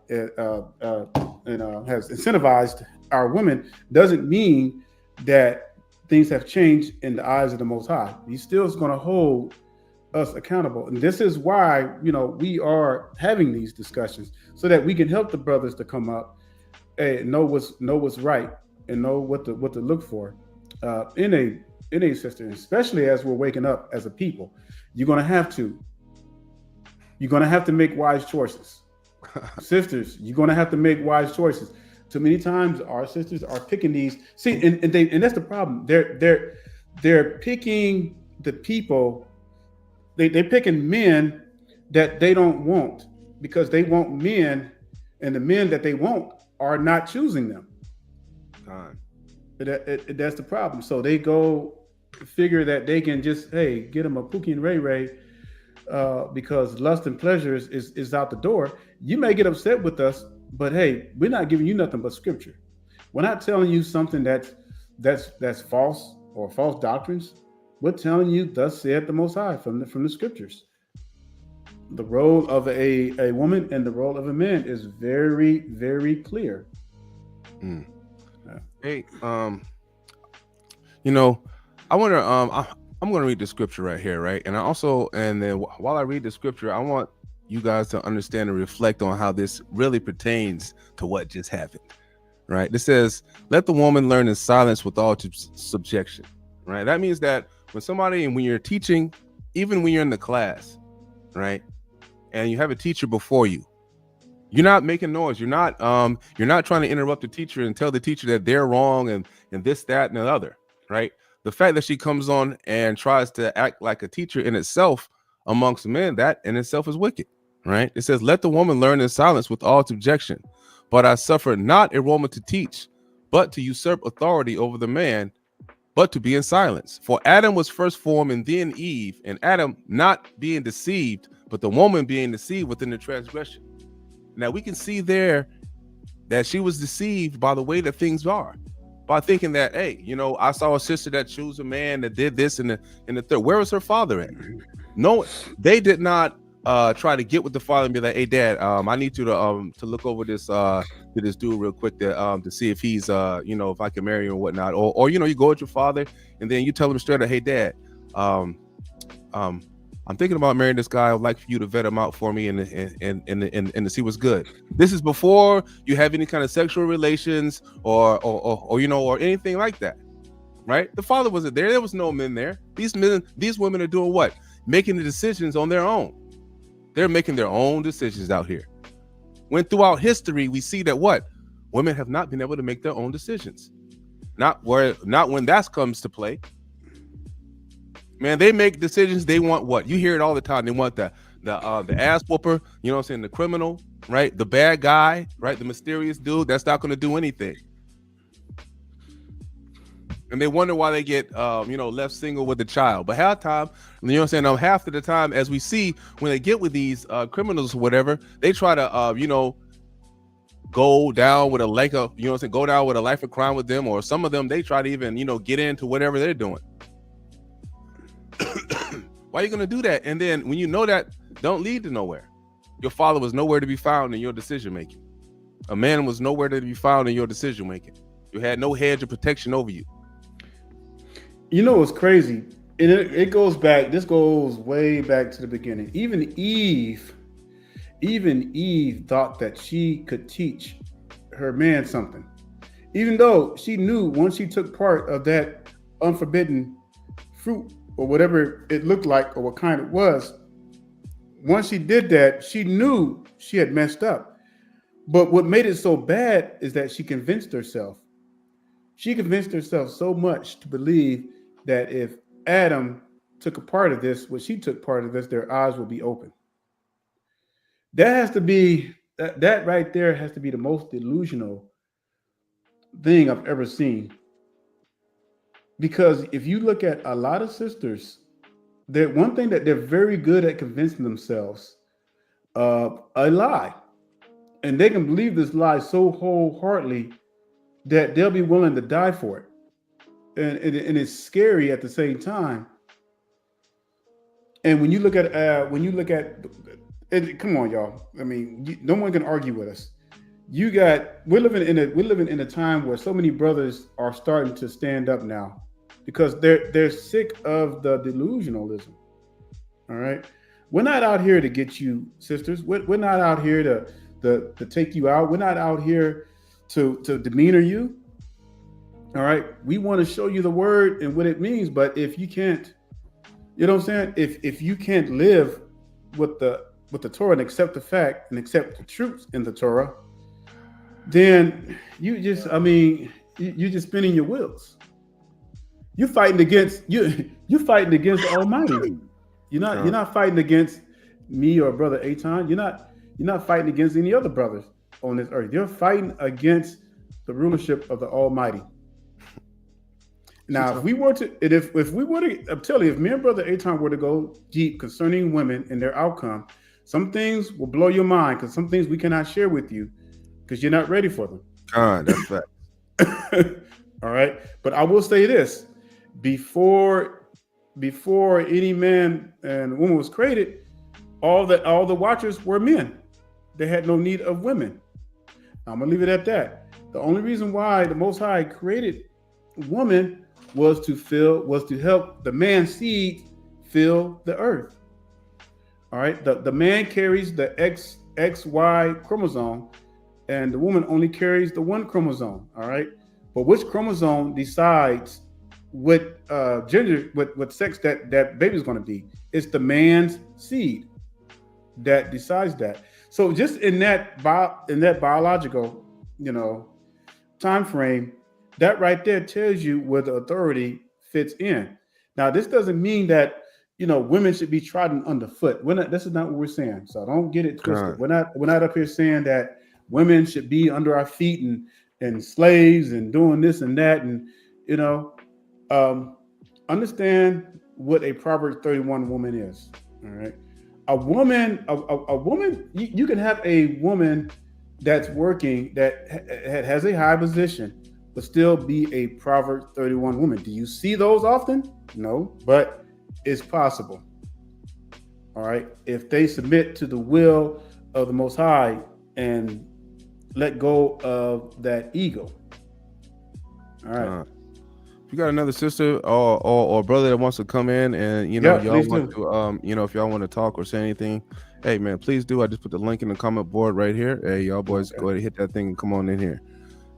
our women, doesn't mean that things have changed in the eyes of the Most High. He still is going to hold us accountable, and this is why we are having these discussions, so that we can help the brothers to come up and know what's right and know what to look for in a sister, especially as we're waking up as a people. You're going to have to make wise choices. Sisters, you're going to have to make wise choices. Too many times our sisters are picking these. See, and that's the problem. They're picking the people. They're picking men that they don't want, because they want men, and the men that they want are not choosing them. That's the problem. So they go figure that they can just, get them a Pookie and Ray Ray, because lust and pleasure is out the door. You may get upset with us, but hey, we're not giving you nothing but scripture. We're not telling you something that's false or false doctrines. We're telling you, thus saith the Most High from the scriptures. The role of a woman and the role of a man is very, very clear. Yeah. Hey, I want to I'm going to read the scripture right here, right? And then while I read the scripture, I want you guys to understand and reflect on how this really pertains to what just happened, right? This says, let the woman learn in silence with all subjection, right? That means that when you're teaching, even when you're in the class, right, and you have a teacher before you, you're not making noise. You're not trying to interrupt the teacher and tell the teacher that they're wrong and this, that, and the other, right? The fact that she comes on and tries to act like a teacher in itself amongst men, that in itself is wicked, right? It says, let the woman learn in silence with all subjection, but I suffer not a woman to teach, but to usurp authority over the man, but to be in silence. For Adam was first formed and then Eve, and Adam not being deceived, but the woman being deceived within the transgression. Now we can see there that she was deceived by the way that things are, by thinking that, hey, I saw a sister that chose a man that did this and the third. Where was her father at? No, they did not try to get with the father and be like, hey, Dad, I need you to look over this dude real quick to see if he's if I can marry him or whatnot. Or you go with your father and then you tell him straight up, hey, Dad, I'm thinking about marrying this guy. I'd like for you to vet him out for me and to see what's good. This is before you have any kind of sexual relations or anything like that, right? The father wasn't there. There was no men there. These women are doing what? Making the decisions on their own. They're making their own decisions out here. When throughout history we see that what? Women have not been able to make their own decisions. Not when that comes to play. Man, they make decisions. They want what? You hear it all the time. They want the ass whooper, the criminal, right? The bad guy, right? The mysterious dude that's not going to do anything. And they wonder why they get, left single with the child. But half time, you know what I'm saying? Half of the time, as we see, when they get with these criminals or whatever, they try to, go down with a go down with a life of crime with them, or some of them they try to even, get into whatever they're doing. Why are you gonna do that? And then when you know that, don't lead to nowhere. Your father was nowhere to be found in your decision making. A man was nowhere to be found in your decision making. You had no hedge of protection over you. You know what's crazy? It goes back. This goes way back to the beginning. Even Eve thought that she could teach her man something, even though she knew once she took part of that unforbidden fruit or whatever it looked like or what kind it was. Once she did that, she knew she had messed up. But what made it so bad is that she convinced herself. She convinced herself so much to believe that if Adam took a part of this, what she took part of this, their eyes will be open. That has to be, that right there has to be the most delusional thing I've ever seen. Because if you look at a lot of sisters, one thing that they're very good at convincing themselves of a lie. And they can believe this lie so wholeheartedly that they'll be willing to die for it. And it's scary at the same time. And when you look at come on, y'all. I mean, no one can argue with us. We're living in a time where so many brothers are starting to stand up now because they're sick of the delusionalism. All right, we're not out here to get you, sisters. We're not out here to take you out. We're not out here to demeanor you. All right, we want to show you the word and what it means. But if you can't, you know what I'm saying? If you can't live with the Torah and accept the fact and accept the truths in the Torah, then you're just spinning your wheels. You're fighting against the Almighty. You're not fighting against me or Brother Eitan. You're not fighting against any other brothers on this earth. You're fighting against the rulership of the Almighty. Now, if we were to, I'm telling you, if me and Brother Eitan were to go deep concerning women and their outcome, some things will blow your mind because some things we cannot share with you because you're not ready for them. That's fact. All right. But I will say this, before any man and woman was created, all the watchers were men. They had no need of women. I'm gonna leave it at that. The only reason why the Most High created woman was to help the man's seed fill the earth. All right. The man carries the XY chromosome, and the woman only carries the one chromosome. All right. But which chromosome decides what gender, what sex that baby's going to be? It's the man's seed that decides that. So just in that biological, time frame, that right there tells you where the authority fits in. Now, this doesn't mean that women should be trodden underfoot. This is not what we're saying. So don't get it twisted. We're not up here saying that women should be under our feet and slaves and doing this and that. And understand what a Proverbs 31 woman is. All right, a woman. You can have a woman that's working that has a high position, but still be a Proverbs 31 woman. Do you see those often? No, but it's possible. All right. If they submit to the will of the Most High and let go of that ego. All right. If you got another sister or brother that wants to come in and y'all want to if y'all want to talk or say anything, hey man, please do. I just put the link in the comment board right here. Hey, y'all boys, go ahead and hit that thing and come on in here.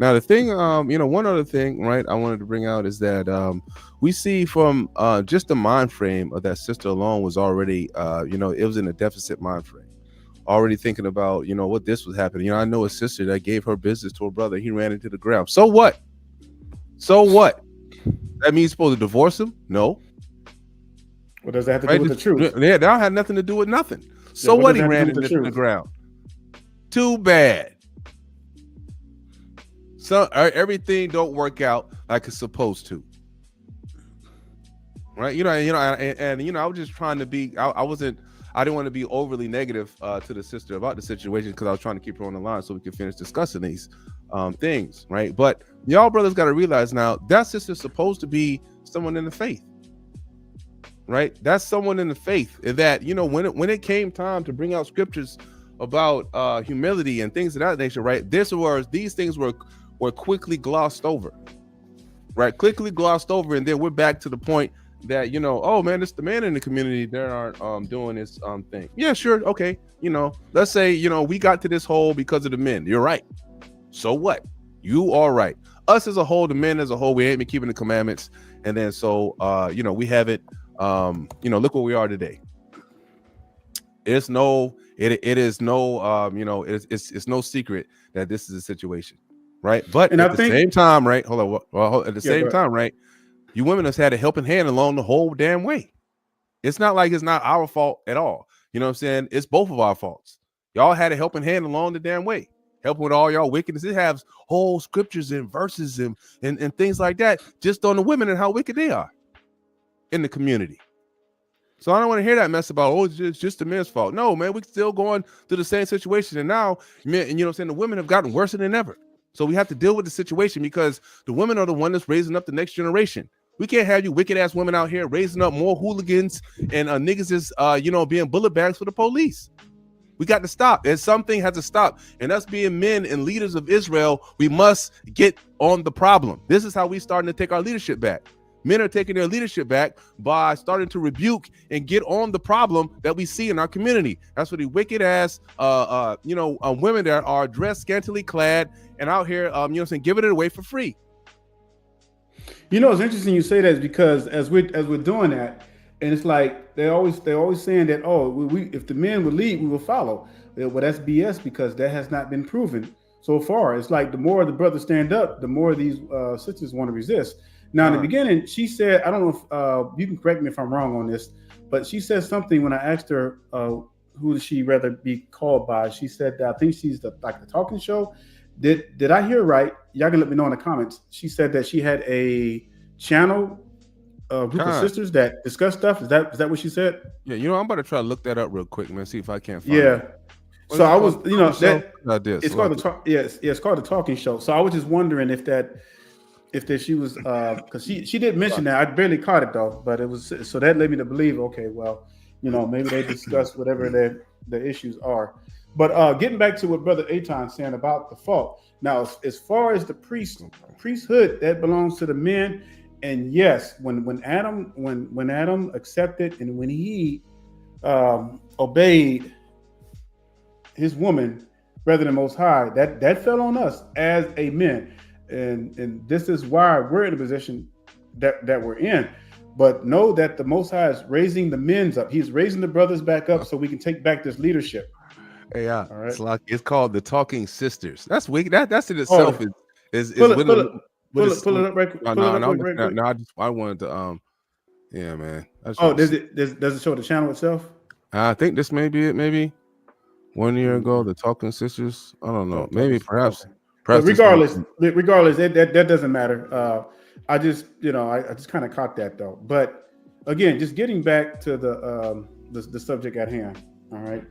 Now the thing, one other thing, right, I wanted to bring out is that we see from just the mind frame of that sister alone was already, it was in a deficit mind frame, already thinking about, what this was happening. I know a sister that gave her business to her brother. He ran into the ground. So what? That means supposed to divorce him? No. What does that have to do with the truth? Yeah, that had nothing to do with nothing. So what he ran into the ground? Too bad. So everything don't work out like it's supposed to. right? And I was just trying to be. I didn't want to be overly negative to the sister about the situation because I was trying to keep her on the line so we could finish discussing these things, right? But y'all brothers got to realize now that sister's supposed to be someone in the faith, right? That's someone in the faith that, when it came time to bring out scriptures about humility and things of that nature, right? These things were quickly glossed over, right? Quickly glossed over, and then we're back to the point that, oh man, it's the men in the community that aren't doing this thing. Yeah, sure, okay. Let's say, we got to this hole because of the men. You're right. So what? You are right. Us as a whole, the men as a whole, we ain't been keeping the commandments, and then so we haven't. Look where we are today. It's no secret that this is a situation, right? But at the same time, right? Hold on. Well, at the same time, right? You women have had a helping hand along the whole damn way. It's not like it's not our fault at all. You know what I'm saying? It's both of our faults. Y'all had a helping hand along the damn way, helping with all y'all wickedness. It has whole scriptures and verses and things like that just on the women and how wicked they are in the community. So I don't want to hear that mess about, it's just the men's fault. No, man, we're still going through the same situation. And now, men, the women have gotten worse than ever. So we have to deal with the situation because the women are the one that's raising up the next generation. We can't have you wicked ass women out here raising up more hooligans and niggas is being bullet bags for the police. We got to stop. And something has to stop. And us being men and leaders of Israel, we must get on the problem. This is how we starting to take our leadership back. Men are taking their leadership back by starting to rebuke and get on the problem that we see in our community. That's what the wicked ass, women that are dressed scantily clad and out here, giving it away for free. It's interesting you say that because as we're doing that, and it's like they're always saying that, if the men would lead, we will follow. Well, that's BS because that has not been proven so far. It's like the more the brothers stand up, the more these sisters want to resist. Now, in the beginning, she said, I don't know if you can correct me if I'm wrong on this, but she said something when I asked her who does she rather be called by. She said that I think she's the talking show. Did I hear right? Y'all can let me know in the comments. She said that she had a channel group of sisters that discuss stuff. Is that what she said? Yeah, I'm about to try to look that up real quick, man. See if I can't find it. So I was, it's called it's called the Talking Show. So I was just wondering if she was because she did mention that. I barely caught it though, but it was so that led me to believe, okay, well, maybe they discuss whatever their issues are. But getting back to what Brother Eitan's saying about the fault. Now, as far as the priesthood, that belongs to the men. And yes, when Adam accepted and when he obeyed his woman rather than Most High, that fell on us as a men. And this is why we're in a position that we're in. But know that the Most High is raising the men's up. He's raising the brothers back up so we can take back this leadership. Hey, all right. It's called the Talking Sisters. That's wicked. That's in itself is pull it up right quick. I wanted to yeah, man. Does it show the channel itself? I think this may be it. Maybe 1 year ago, the Talking Sisters. I don't know. Maybe perhaps. But regardless, that doesn't matter. I just kind of caught that though. But again, just getting back to the subject at hand. All right.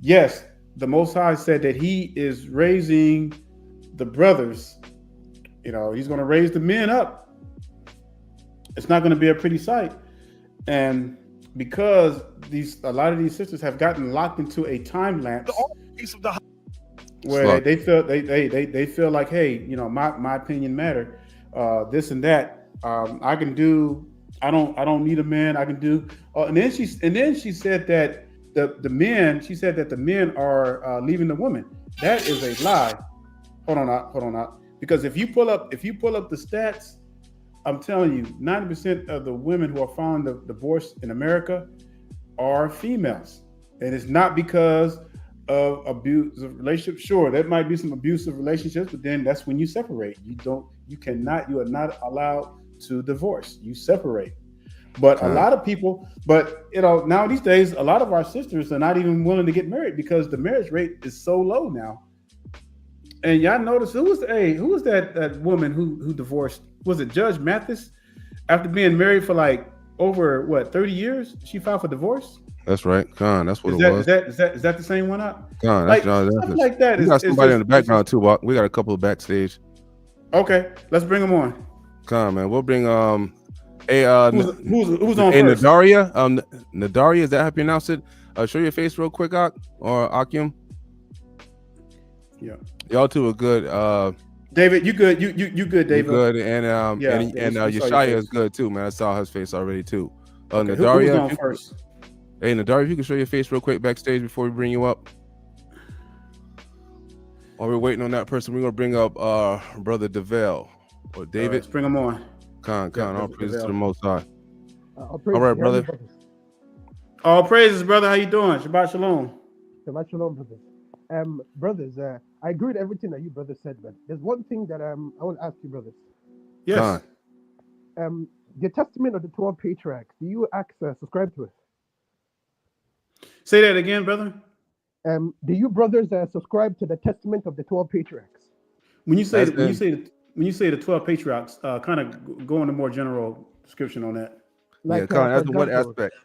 Yes, the Most High said that He is raising the brothers. He's going to raise the men up. It's not going to be a pretty sight, and because a lot of these sisters have gotten locked into a time lapse where they feel like, hey, my opinion matter, this and that. I don't need a man. I can do. And then she said that the men are leaving the women. That is a lie. Hold on out. Because if you pull up the stats, I'm telling you, 90% of the women who are filing the divorce in America are females, and it's not because of abusive relationships. Sure, there might be some abusive relationships, but then that's when you separate. You are not allowed to divorce. You separate. But a lot of people, now these days, a lot of our sisters are not even willing to get married because the marriage rate is so low now. And y'all notice who was that woman who divorced? Was it Judge Mathis? After being married for like over what 30 years. She filed for divorce. That's right, Con. That's what Is it that was. is that the same one up? Con, Like that's John. stuff like that. We got somebody in the background too. Buck. We got a couple of backstage. Okay, let's bring them on. Con, man. We'll bring who's on hey, first? Nadaria. Nadaria, is that how you pronounce it? Show your face real quick, Ak or Akim. Yeah. Y'all two are good. David, you good? You good, David? You good, and Yeah, and we saw your Yeshaya face. is good too, man. I saw his face already too. Okay, Nadaria, who's on first? Hey, Nadaria, if you can show your face real quick backstage before we bring you up. While we're waiting on that person, we're gonna bring up brother DeVale or David. Let's bring them on. Con, all praises to the Most High. All right, brother. All praises, brother. How you doing? Shabbat shalom. Shabbat shalom, brothers. Brothers, I agree with everything that you brothers said, but there's one thing that I want to ask you, brothers. Yes. The Testament of the 12 Patriarchs, do you subscribe to it? Say that again, brother. Do you brothers subscribe to the Testament of the 12 Patriarchs? When you say the 12 patriarchs, kind of go into more general description on that. Like, yeah, Con, that's what aspect?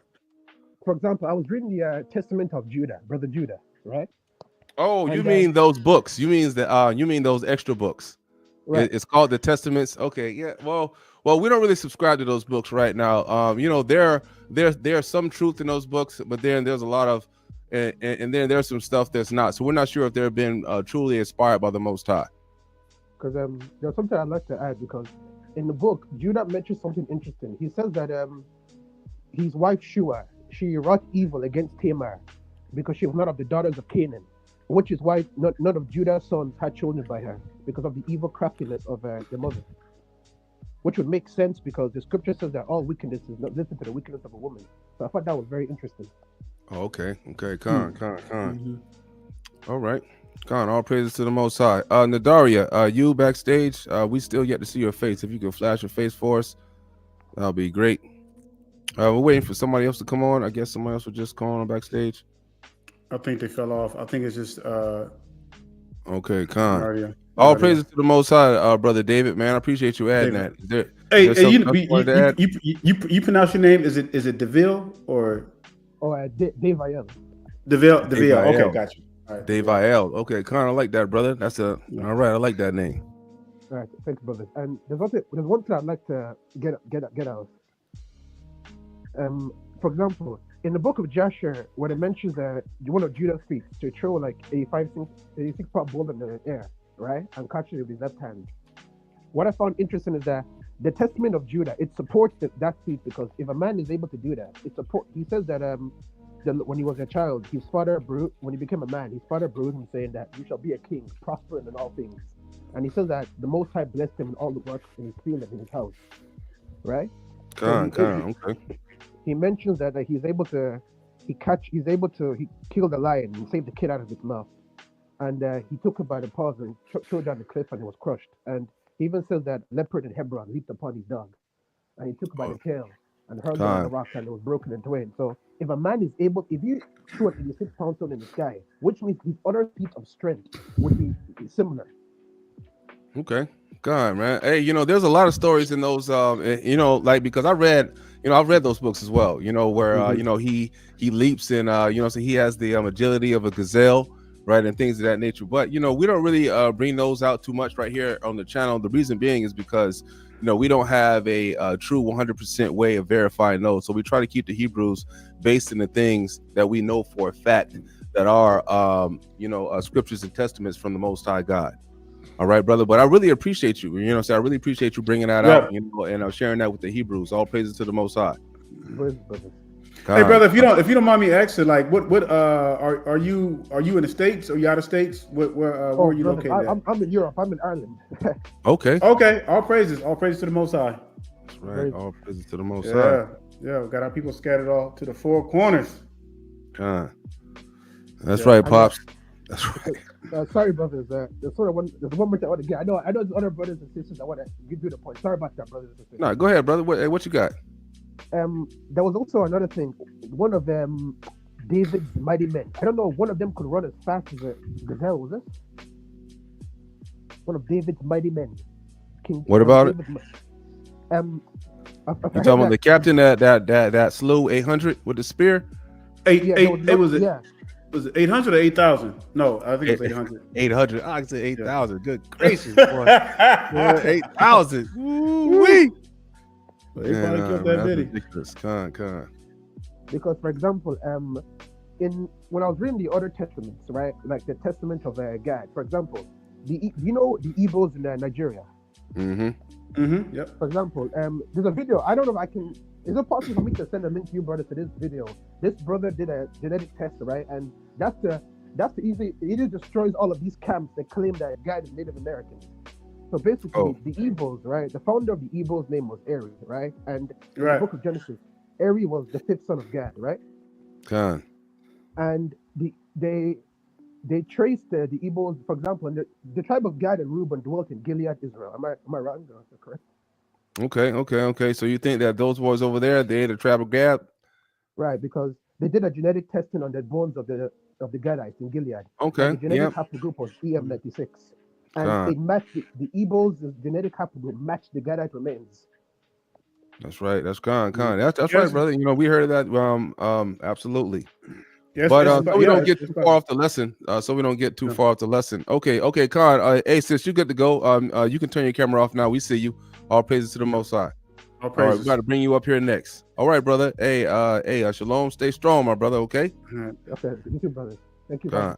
For example, I was reading the Testament of Judah, brother Judah, right? Oh, you mean those books? You mean those extra books? Right. It's called the Testaments. Okay, yeah. Well, we don't really subscribe to those books right now. There's some truth in those books, but then there's a lot of, and then there's some stuff that's not. So we're not sure if they've been truly inspired by the Most High. Because there's something I'd like to add, because in the book, Judah mentions something interesting. He says that his wife Shua, she wrought evil against Tamar because she was not of the daughters of Canaan, which is why none of Judah's sons had children by her, because of the evil craftiness of the mother. Which would make sense, because the scripture says that all wickedness is not listen to the wickedness of a woman. So I thought that was very interesting. Oh, okay. Con. All right. Con, all praises to the Most High. Nadaria, you backstage, we still yet to see your face. If you can flash your face for us, that'll be great. We're waiting for somebody else to come on. I guess somebody else will just come on backstage. I think they fell off. I think it's just okay, Con. Nadaria. All praises to the Most High, brother David. Man, I appreciate you adding David. that. You pronounce your name? Is it DeVille or? Oh, Devael. DeVille. Okay, got you. Right. Devael. Okay, Con, I like that, brother. All right. I like that name. All right, thanks, brothers. And there's one thing I'd like to get out. For example, in the book of Joshua, when it mentions one of Judah's feet to throw like 86-part bolt in the air, right, and catch it with his left hand. What I found interesting is that the Testament of Judah, it supports that feat, because if a man is able to do that, he says that when he was a child, when he became a man, his father brewed him, saying that you shall be a king, prospering in all things. And he says that the Most High blessed him in all the work in his field and in his house, right? Okay. He mentions that he's able to he killed a lion and saved the kid out of his mouth, and he took him by the paws and threw it down the cliff, and he was crushed. And he even says that leopard in Hebron leaped upon his dog, and he took him by the tail and hurled him on the rock, and it was broken in twain. So if a man is able, if you throw an 86-pound stone in the sky, which means his other feats of strength would be similar. Okay. God, man. Hey, there's a lot of stories in those, because I've read those books as well, where, he leaps and, so he has the agility of a gazelle, right, and things of that nature. But, we don't really bring those out too much right here on the channel. The reason being is because, we don't have a true 100% way of verifying those. So we try to keep the Hebrews based in the things that we know for a fact that are, scriptures and testaments from the Most High God. All right, brother. But I really appreciate you. I really appreciate you bringing that out, and sharing that with the Hebrews. All praises to the Most High. Hey, brother, if you don't mind me asking, like, what are you in the States? Or are you out of states? Where are you located? I'm in Europe. I'm in Ireland. Okay. All praises to the Most High. That's right. All praises to the Most High. Yeah. We got our people scattered all to the four corners. That's right, pops. That's right. Sorry, brothers. There's one more thing I want to get. I know there's other brothers and sisters I want to give you the point. Sorry about that, brothers and sisters. No, go ahead, brother. What you got? There was also another thing. One of David's mighty men. I don't know. One of them could run as fast as a gazelle. Was it? One of David's mighty men. What about it? You talking about the captain that slew 800 with the spear? Was it 800 or 8,000? No, I think it was 800. 800. I said 8,000. Yeah. Good gracious, boy. Yeah, 8,000. Woo-wee. They probably killed that many. Ridiculous. Con. Because, for example, when I was reading the other testaments, right, like the testament of God, for example, you know the Igbos in Nigeria. Yep. For example, there's a video. I don't know if I can. Is it possible for me to send a link to you, brother, to this video? This brother did a genetic test, right? And that's the easy. It just destroys all of these camps that claim that God is Native American. So basically, the Igbos, right? The founder of the Igbos' name was Eri, right? And in the book of Genesis, Eri was the fifth son of God, right? Con. And they traced the Igbos, for example, and the tribe of Gad and Reuben dwelt in Gilead, Israel. Am I wrong? Is that correct? Okay. So you think that those boys over there, they're the tribe of Gad? Right, because they did a genetic testing on the bones of the Gadites in Gilead. Okay. And the genetic haplogroup was EM96. And it matched the Igbos' genetic haplogroup matched the Gadite remains. That's right. That's con. That's right, brother. You know, we heard of that. Absolutely. Yes, but so we don't get too far off the lesson. So we don't get too far off the lesson. Okay, Con. Hey, sis, you good to go? You can turn your camera off now. We see you. All praises to the Most High. All praises. All right, we got to bring you up here next. All right, brother. Hey, shalom. Stay strong, my brother. Okay. Okay, you too, brother. Thank you, brother.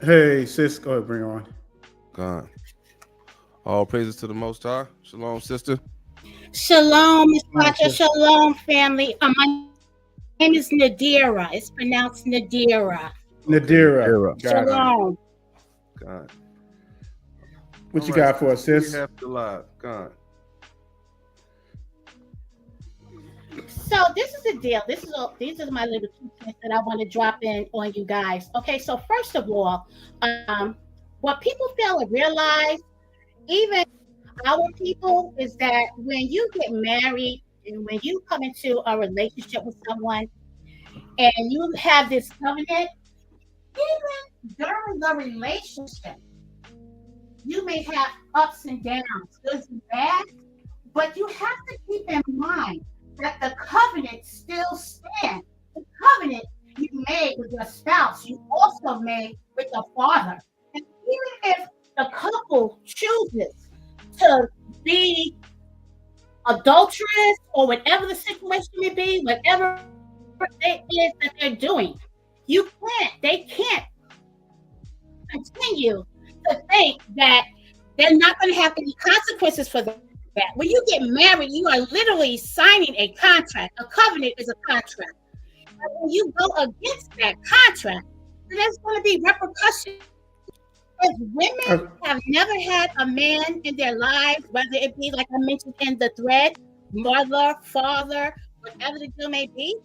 Hey, sis, go ahead, bring her on. God. All praises to the Most High. Shalom, sister. Shalom, Miss Pacha. Shalom, family. My name is Nadira. It's pronounced Nadira. Nadira. Shalom. God. What you got for us, sis? God. So this is the deal. These are my little 2 cents that I want to drop in on you guys. Okay, so first of all, what people fail to realize, even our people, is that when you get married and when you come into a relationship with someone and you have this covenant, even during the relationship, you may have ups and downs, good and bad, but you have to keep in mind that the covenant still stands. The covenant you made with your spouse, you also made with your father. And even if the couple chooses to be adulterous or whatever the situation may be, whatever it is that they're doing, they can't continue to think that they're not going to have any consequences for that. When you get married, you are literally signing a contract. A covenant is a contract. And when you go against that contract, there's going to be repercussions. As women have never had a man in their lives, whether it be, like I mentioned in the thread, mother, father, whatever the deal may be,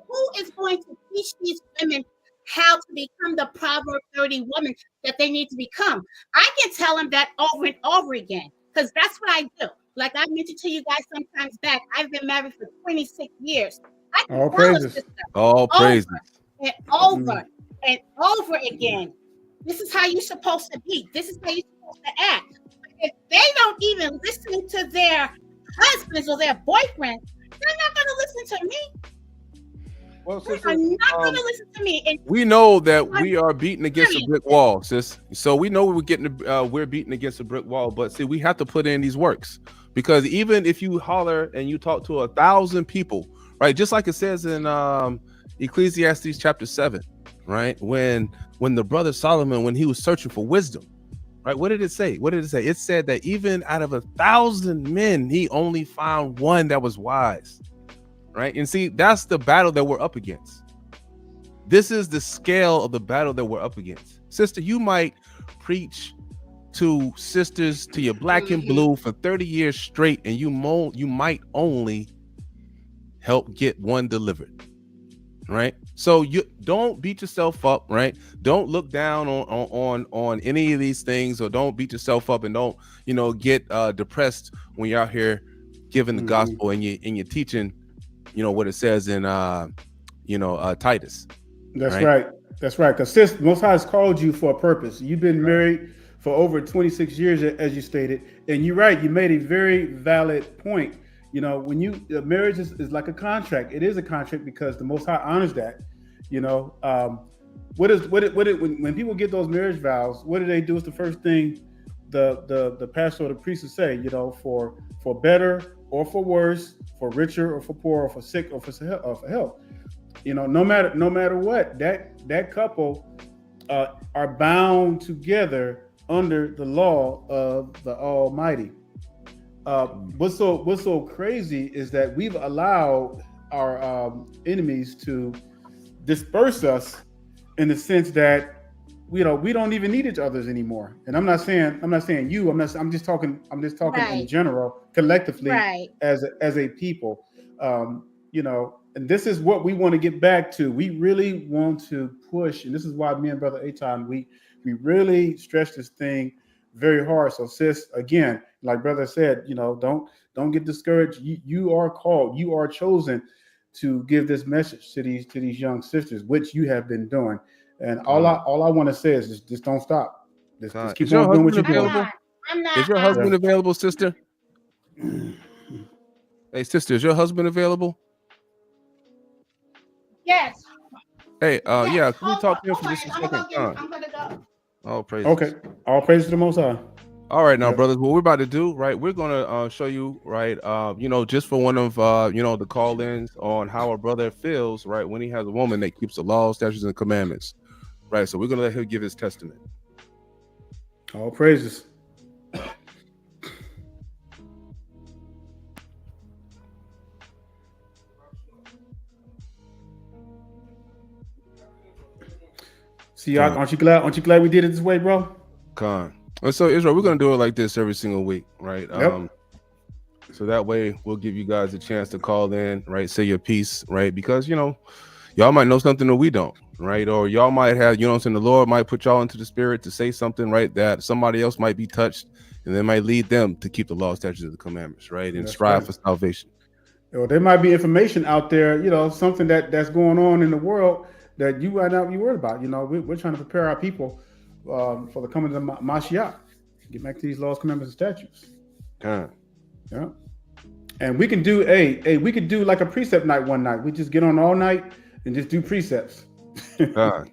who is going to teach these women how to become the Proverb 30 woman that they need to become? I can tell them that over and over again, because that's what I do. Like I mentioned to you guys sometimes back, I've been married for 26 years. I can all tell praises. a sister All praises. and over and over again. This is how you're supposed to be. This is how you're supposed to act. If they don't even listen to their husbands or their boyfriends, they're not going to listen to me. Well, They are not going to listen to me. And we know that we are beating against a brick wall, sis. So we know we're beating against a brick wall. But see, we have to put in these works, because even if you holler and you talk to 1,000 people, right? Just like it says in Ecclesiastes chapter 7, right? When the brother Solomon, when he was searching for wisdom, right? What did it say? It said that even out of 1,000 men, he only found one that was wise, right? And see, that's the battle that we're up against. This is the scale of the battle that we're up against. Sister, you might preach to sisters, to your black and blue for 30 years straight, and you might only help get one delivered, right? So you don't beat yourself up, right? Don't look down on any of these things, or don't beat yourself up, and don't get depressed when you're out here giving the gospel and you're teaching what it says in Titus. That's right. Because sis, Most High has called you for a purpose. You've been married for over 26 years, as you stated. And you're right, you made a very valid point. You know, when marriage is like a contract. It is a contract because the Most High honors that. You know, when people get those marriage vows, what do they do? Is the first thing the pastor or the priest will say, you know, for better or for worse, for richer or for poor, or for sick or for health. You know, no matter what, that couple are bound together under the law of the Almighty. What's so crazy is that we've allowed our enemies to disperse us in the sense that we don't even need each other's anymore. And I'm not saying you. I'm just talking Right. in general, collectively, Right. as a people. You know, and this is what we want to get back to. We really want to push, and this is why me and Brother Aton, we really stretch this thing very hard. So sis, again, like brother said, you know, don't get discouraged. You are called, you are chosen to give this message to these young sisters, which you have been doing. And all I want to say is just don't stop. Just keep on doing what you're doing. I'm not. Is your husband available, sister? Hey, sister, is your husband available? Yes. Hey, Yes. yeah, can we talk to him Hold for on, just a I'm second? gonna go. All praise. Okay. All praise to the Most High. All right, now, Yeah. brothers, what we're about to do, right? We're gonna show you, right? You know, just for one of you know, the call-ins on how a brother feels, right, when he has a woman that keeps the laws, statutes, and commandments, right? So we're gonna let him give his testament. All praises. See, aren't you glad? Aren't you glad we did it this way, bro? Con. And so, Israel, we're gonna do it like this every single week, right? Yep. So that way we'll give you guys a chance to call in, right? Say your piece, right? Because, you know, y'all might know something that we don't, right? Or y'all might have, you know what I'm saying, the Lord might put y'all into the spirit to say something, right, that somebody else might be touched, and they might lead them to keep the law, statutes, and the commandments, right? And That's strive right. for salvation. Or there might be information out there, you know, something that's going on in the world that you might not be worried about. You know, we're trying to prepare our people for the coming of Mashiach. Get back to these laws, commandments, and statutes. Con. Yeah. And we can do we could do like a precept night one night. We just get on all night and just do precepts. Con.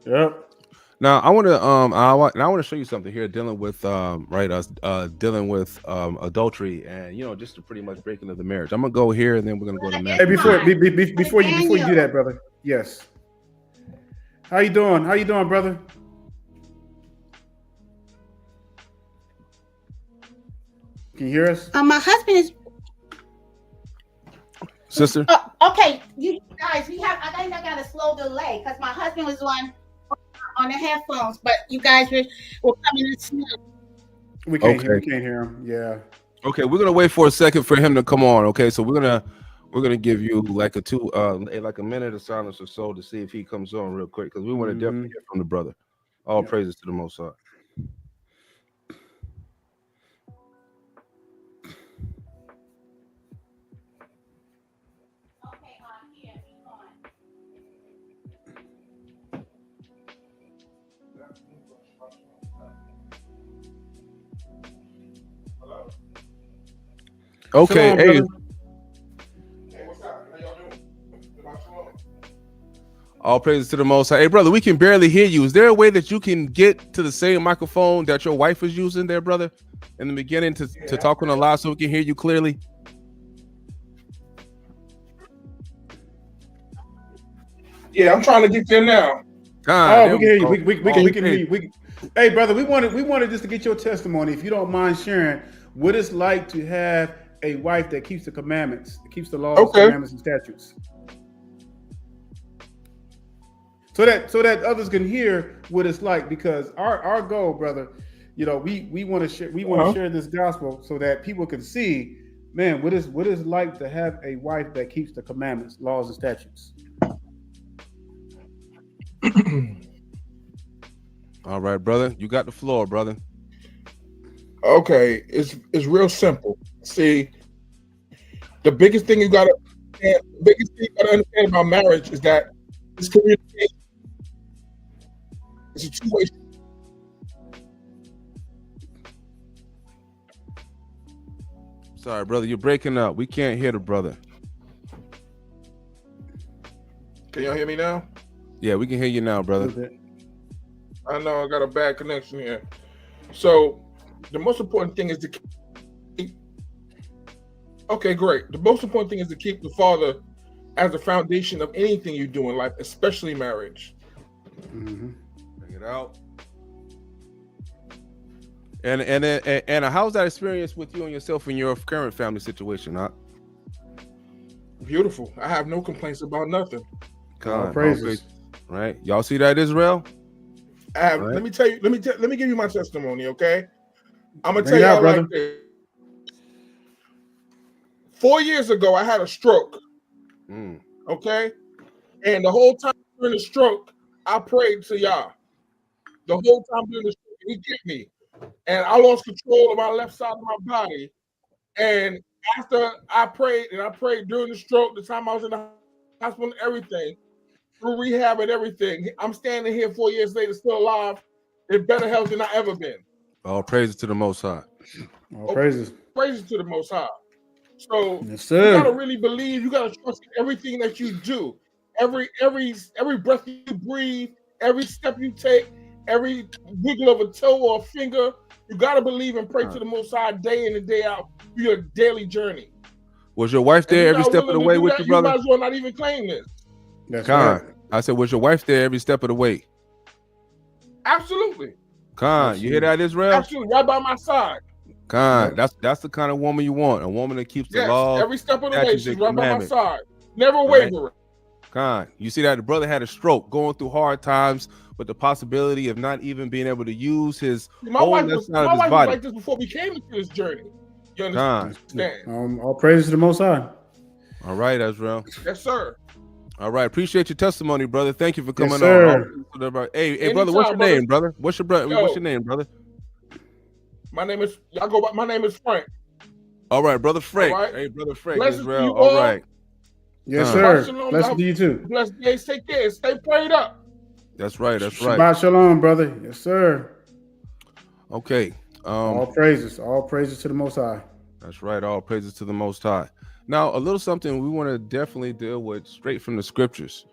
Yep. Now I want to show you something here dealing with dealing with adultery and, you know, just to pretty much break into the marriage. I'm gonna go here and then we're gonna go to Hey, Matthew. before you do that, brother. Yes. How you doing? How you doing, brother? Can you hear us? My husband is Sister. okay. You guys, I think I got a slow delay because my husband was on the headphones, but you guys were coming in slow. We can't hear him. Yeah. Okay, we're gonna wait for a second for him to come on. Okay, so we're gonna give you like a minute of silence or so to see if he comes on real quick, because we want to definitely hear from the brother. All praises to the Most High. Okay, Shalom, hey. brother. All praises to the Most High. Hey, brother, we can barely hear you. Is there a way that you can get to the same microphone that your wife was using there, brother, in the beginning to talk on the live so we can hear you clearly? Yeah, I'm trying to get there now. Oh, we can hear you. We can hear you. Hey, brother, we wanted just to get your testimony, if you don't mind sharing what it's like to have a wife that keeps the commandments, that keeps the laws, commandments, and statutes. So that others can hear what it's like, because our goal, brother, you know, we want to share this gospel so that people can see, man, what is like to have a wife that keeps the commandments, laws, and statutes. All right, brother, you got the floor, brother. Okay, it's real simple. See, the biggest thing you gotta understand about marriage is that it's communication. It's a two-way. Sorry, brother, you're breaking up. We can't hear the brother. Can y'all hear me now? Yeah, we can hear you now, brother. I know I got a bad connection here. So the most important thing is to keep. Okay, great. The most important thing is to keep the father as the foundation of anything you do in life, especially marriage. Mm-hmm. Bring it out. And how's that experience with you and yourself in your current family situation, huh? Beautiful. I have no complaints about nothing. All praises. Right? Y'all see that, Israel? I have, Right. Let me tell you. Let me give you my testimony. Okay, I'm gonna Bring tell it out, y'all brother. like this. 4 years ago, I had a stroke. Okay, and the whole time during the stroke, I prayed to y'all. The whole time during the stroke, He kept me, and I lost control of my left side of my body. And after I prayed, and I prayed during the stroke, the time I was in the hospital, and everything, through rehab and everything, I'm standing here 4 years later, still alive, in better health than I ever been. All praises to the Most High. All praises. Praises to the Most High. So Yes, you sir. gotta really believe. You gotta trust in everything that you do. Every breath you breathe, every step you take, every wiggle of a toe or a finger. You gotta believe and pray to the Most High day in and day out for your daily journey. Was your wife there every step of the way with you, brother? You might as well not even claim this. That's Khan. right. I said, was your wife there every step of the way? Absolutely. Khan, you hear that, Israel? Absolutely, right by my side. Khan, that's the kind of woman you want. A woman that keeps the Yes, law, every step of the way, statutes, she's and right by my commandments. side. Never Right. wavering. Khan, you see that the brother had a stroke, going through hard times, with the possibility of not even being able to use his My whole wife left was side of his body. like this before we came into this journey. You Khan. understand? All praises to the Most High. All right, Israel. Yes, sir. All right, appreciate your testimony, brother. Thank you for coming Yes, sir. on. Hey, brother, what's your Anytime, brother. name, brother? What's your name, brother? My name is my name is Frank. All right, brother Frank. All right. Hey, brother Frank, Blessings to Israel. you All all. right. Yes, Khan. sir. Shalom, Blessed to you too. Blessed days. Take care. Stay prayed up. That's right. That's right. Shabbat shalom, brother. Yes, sir. Okay. All praises. All praises to the Most High. That's right. All praises to the Most High. Now, a little something we want to definitely deal with straight from the scriptures,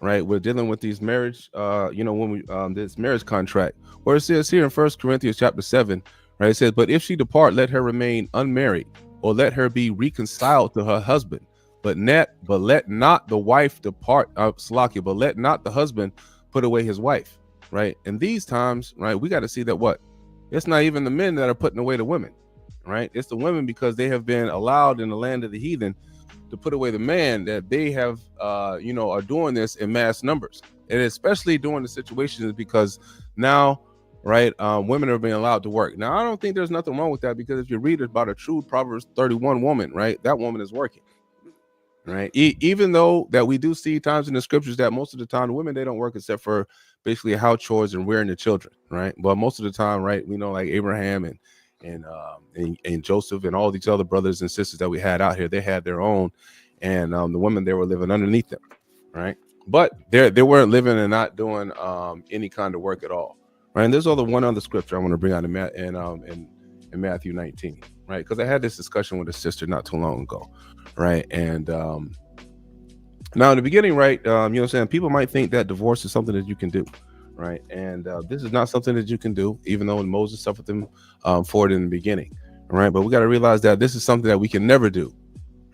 right? We're dealing with these marriage, when we this marriage contract, where it says here in 1 Corinthians chapter 7, right? It says, "But if she depart, let her remain unmarried, or let her be reconciled to her husband. But let not the wife depart, Salakia, but let not the husband put away his wife," right? In these times, right, we got to see that what? It's not even the men that are putting away the women, right? It's the women, because they have been allowed in the land of the heathen to put away the man, that they have, are doing this in mass numbers. And especially during the situations, because now, right, women are being allowed to work. Now, I don't think there's nothing wrong with that, because if you read about a true Proverbs 31 woman, right, that woman is working. Right. Even though that we do see times in the scriptures that most of the time the women, they don't work except for basically house chores and rearing the children. Right. But most of the time, right, we know like Abraham and Joseph and all these other brothers and sisters that we had out here, they had their own, and the women, they were living underneath them. Right. But they weren't living and not doing any kind of work at all. Right. And there's one other scripture I want to bring out in Matthew 19. Right. Because I had this discussion with a sister not too long ago. Right. And now in the beginning, right, you know what I'm saying, people might think that divorce is something that you can do, right? And this is not something that you can do, even though Moses suffered them for it in the beginning, right? But we got to realize that this is something that we can never do,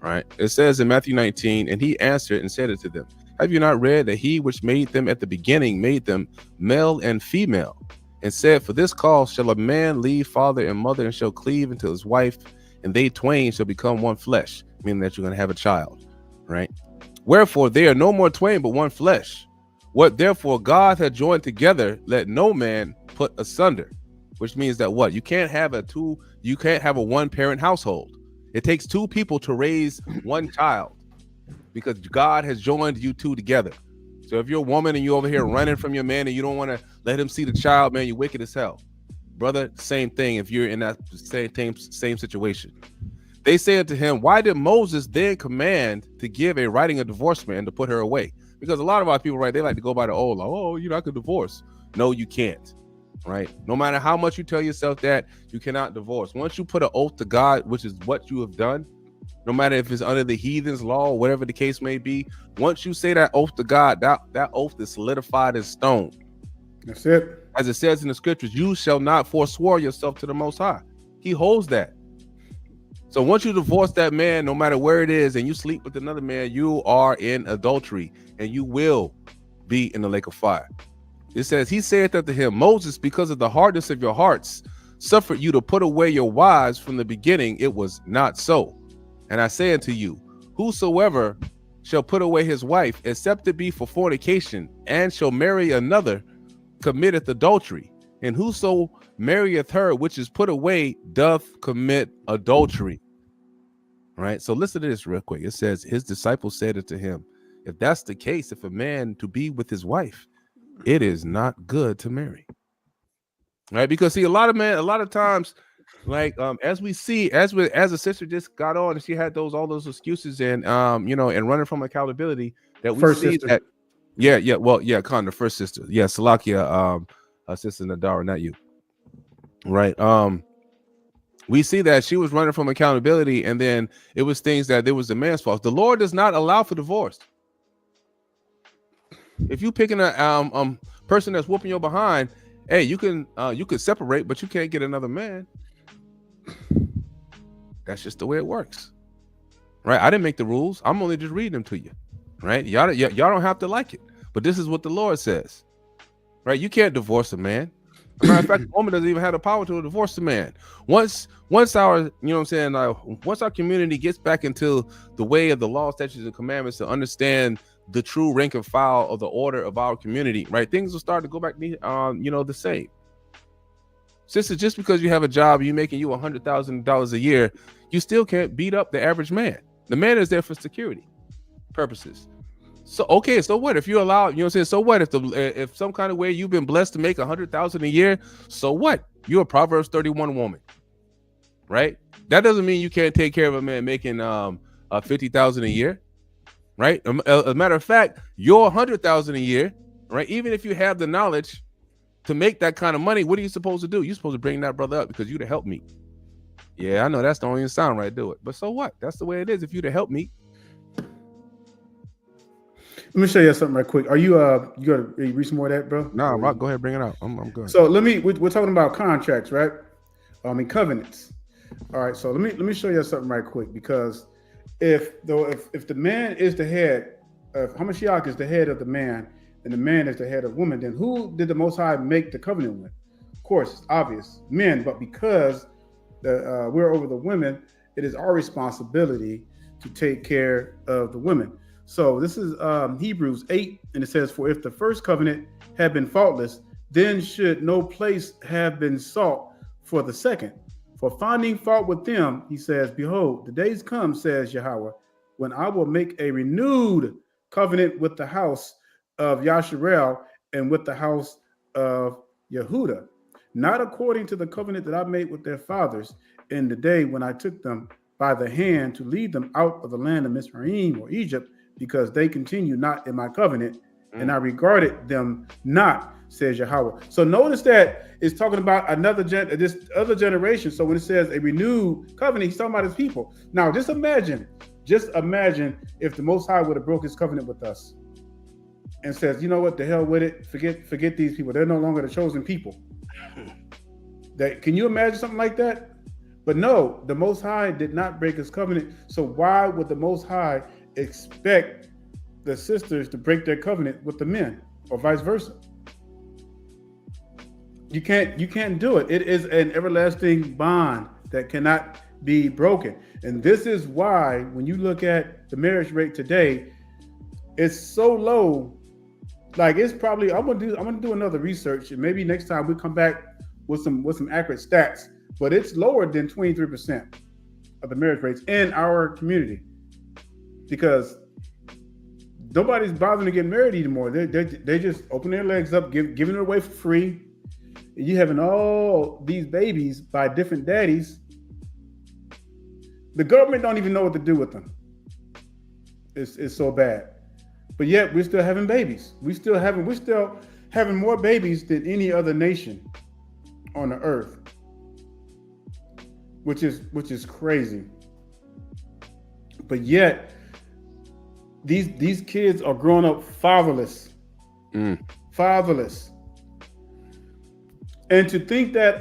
right? It says in Matthew 19, "And he answered and said it to them, Have you not read that he which made them at the beginning made them male and female, and said, For this cause shall a man leave father and mother, and shall cleave unto his wife, and they twain shall become one flesh," meaning that you're going to have a child, right? "Wherefore they are no more twain, but one flesh. What therefore God hath joined together, let no man put asunder." Which means that what? You can't have a one-parent household. It takes two people to raise one child, because God has joined you two together. So if you're a woman and you're over here running from your man and you don't want to let him see the child, man, you're wicked as hell. Brother, same thing if you're in that same situation. They said to him, "Why did Moses then command to give a writing of divorcement and to put her away?" Because a lot of our people, right, they like to go by the old law. "Oh, I could divorce." No, you can't. right? No matter how much you tell yourself that, you cannot divorce. Once you put an oath to God, which is what you have done, no matter if it's under the heathen's law or whatever the case may be, once you say that oath to God, that oath is solidified in stone. That's it. As it says in the scriptures, you shall not forswear yourself to the Most High. He holds that. So once you divorce that man, no matter where it is, and you sleep with another man, you are in adultery, and you will be in the lake of fire. It says, he saith unto him, Moses, because of the hardness of your hearts, suffered you to put away your wives from the beginning. It was not so. And I say unto you, whosoever shall put away his wife, except it be for fornication, and shall marry another, committeth adultery. And whoso marrieth her which is put away doth commit adultery. Right? So listen to this real quick. It says, his disciples said unto him, if that's the case, if a man to be with his wife, it is not good to marry. Right? Because see, a lot of times, like as we see, as a sister just got on and she had all those excuses and and running from accountability, that we First see sister. that Con, the first sister. Yeah, Salakia, sister Nadara, not you. Right. We see that she was running from accountability, and then it was things that there was the man's fault. The Lord does not allow for divorce. If you picking a person that's whooping your behind, hey, you could separate, but you can't get another man. That's just the way it works. Right? I didn't make the rules. I'm only just reading them to you. Right? Y'all don't have to like it, but this is what the Lord says. Right? You can't divorce a man. As a matter of fact, the woman doesn't even have the power to divorce the man. Once our, once our community gets back into the way of the law, statutes, and commandments to understand the true rank and file of the order of our community, right? Things will start to go back, the same. Sister, just because you have a job, you're making you $100,000 a year, you still can't beat up the average man. The man is there for security purposes. So okay, so what if you allow, so what if some kind of way you've been blessed to make $100,000 a year? So what? You're a Proverbs 31 woman, right? That doesn't mean you can't take care of a man making $50,000 a year, right? As a matter of fact, you're $100,000 a year, right? Even if you have the knowledge to make that kind of money, what are you supposed to do? You're supposed to bring that brother up because you to help me. Yeah, I know that's the only sound right. Do it, but so what? That's the way it is. If you to help me. Let me show you something right quick. Are you you got to read some more of that, bro? Nah, Rock, go ahead, bring it out. I'm good. So we're talking about contracts, right? Covenants. All right. So let me show you something right quick, because if the man is the head, if Hamashiach is the head of the man and the man is the head of woman, then who did the Most High make the covenant with? Of course, it's obvious, men. But because we're over the women, it is our responsibility to take care of the women. So this is Hebrews 8, and it says, for if the first covenant had been faultless, then should no place have been sought for the second. For finding fault with them, he says, behold, the days come, says Yahweh, when I will make a renewed covenant with the house of Yasharel and with the house of Yehuda, not according to the covenant that I made with their fathers in the day when I took them by the hand to lead them out of the land of Mizraim or Egypt, because they continue not in my covenant, and I regarded them not, says Yahweh. So notice that it's talking about this other generation. So when it says a renewed covenant, he's talking about his people. Now, just imagine if the Most High would have broke his covenant with us and says, you know what, the hell with it, forget these people. They're no longer the chosen people. Can you imagine something like that? But no, the Most High did not break his covenant. So why would the Most High expect the sisters to break their covenant with the men, or vice versa? You can't do it. It is an everlasting bond that cannot be broken. And this is why when you look at the marriage rate today, it's so low. Like, it's probably, I'm gonna do another research, and maybe next time we come back with some accurate stats, but it's lower than 23% of the marriage rates in our community, because nobody's bothering to get married anymore. They just open their legs up, giving it away for free. You having all these babies by different daddies. The government don't even know what to do with them. It's so bad. But yet we're still having babies. We're still having more babies than any other nation on the earth, which is crazy. But yet, these kids are growing up fatherless, fatherless. And to think that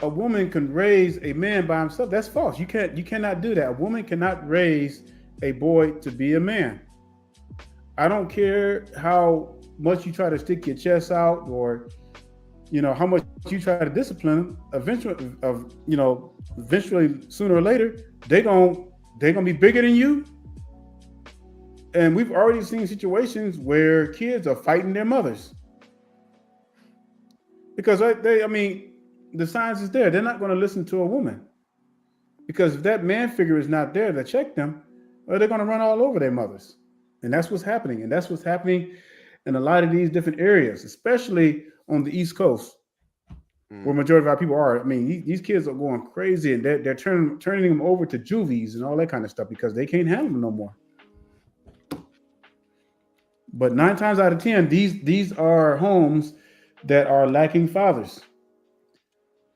a woman can raise a man by himself, that's false. You cannot do that. A woman cannot raise a boy to be a man. I don't care how much you try to stick your chest out, or how much you try to discipline them. Eventually, sooner or later, they're gonna be bigger than you. And we've already seen situations where kids are fighting their mothers because the science is there. They're not going to listen to a woman, because if that man figure is not there to check them, well, they're going to run all over their mothers. And that's what's happening. And that's what's happening in a lot of these different areas, especially on the East Coast, where majority of our people are. I mean, these kids are going crazy, and they're turning them over to juvies and all that kind of stuff because they can't handle them no more. But 9 times out of 10, these are homes that are lacking fathers.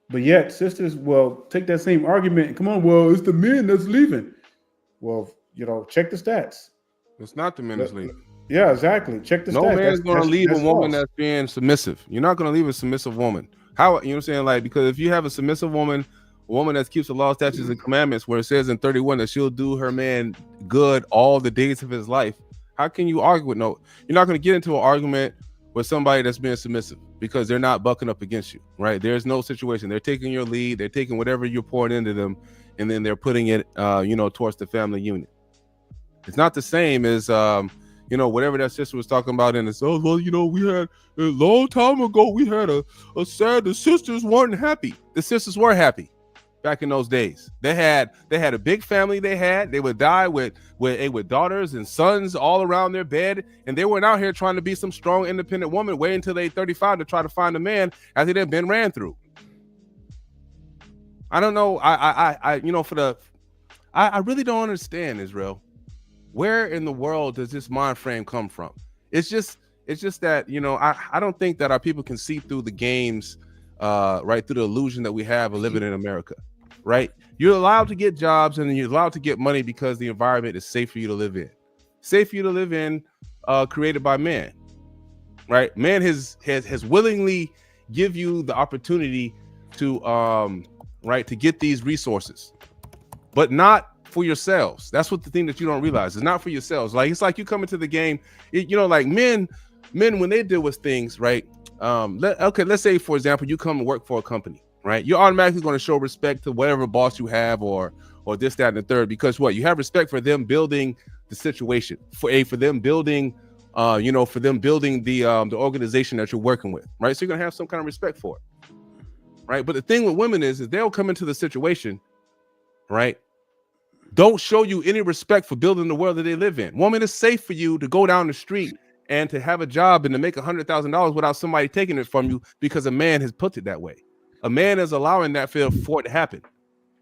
But yet, sisters will take that same argument and come on, well, it's the men that's leaving. Well, check the stats. It's not the men that's leaving. Yeah, exactly. Check the stats. No man's going to leave a woman that's being submissive. You're not going to leave a submissive woman. How, you know what I'm saying? Like, because if you have a submissive woman, a woman that keeps the law, statutes, and commandments, where it says in 31 that she'll do her man good all the days of his life, how can you argue with you're not going to get into an argument with somebody that's being submissive because they're not bucking up against you, right? There's no situation. They're taking your lead. They're taking whatever you're pouring into them, and then they're putting it, towards the family unit. It's not the same as, whatever that sister was talking about in this. Oh, well, we had a long time ago, we had a sad, the sisters weren't happy. The sisters were happy. Back in those days, they had a big family. They would die with daughters and sons all around their bed, and they weren't out here trying to be some strong, independent woman waiting until they 35 to try to find a man after they've been ran through. I don't know. I really don't understand, Israel. Where in the world does this mind frame come from? It's just that I don't think that our people can see through the games, right, through the illusion that we have of living in America. Right, you're allowed to get jobs and you're allowed to get money because the environment is safe for you to live in, created by man. Right, man has willingly give you the opportunity to to get these resources, but not for yourselves. That's what the thing that you don't realize is not for yourselves. Like, it's like you come into the game, like men when they deal with things, right? Let's say, for example, you come and work for a company, right? You're automatically going to show respect to whatever boss you have, or this, that, and the third, because what? You have respect for them building the situation, for them building, the organization that you're working with, right? So you're gonna have some kind of respect for it, right? But the thing with women is they'll come into the situation, right? Don't show you any respect for building the world that they live in. Woman, it's safe for you to go down the street and to have a job and to make $100,000 without somebody taking it from you because a man has put it that way. A man is allowing that for it to happen.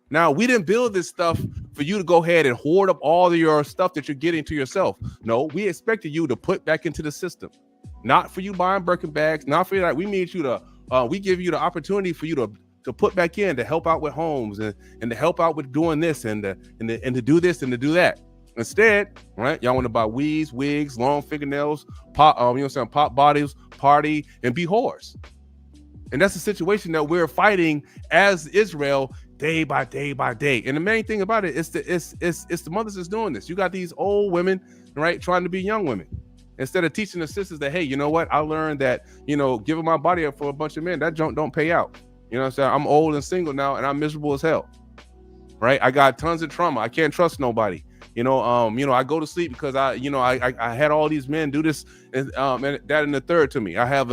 Now, we didn't build this stuff for you to go ahead and hoard up all of your stuff that you're getting to yourself. No, we expected you to put back into the system. Not for you buying Birkin bags, not for that. We need you to, we give you the opportunity for you to put back in, to help out with homes and to help out with doing this and to do this and to do that. Instead, right, y'all want to buy weaves, wigs, long fingernails, pop bodies, party, and be whores. And that's the situation that we're fighting as Israel day by day by day. And the main thing about it is it's the mothers that's doing this. You got these old women, right, trying to be young women. Instead of teaching the sisters that, hey, you know what? I learned that, giving my body up for a bunch of men, that junk don't pay out. You know what I'm saying? I'm old and single now, and I'm miserable as hell. Right? I got tons of trauma. I can't trust nobody. I go to sleep because I had all these men do this and that and the third to me. I have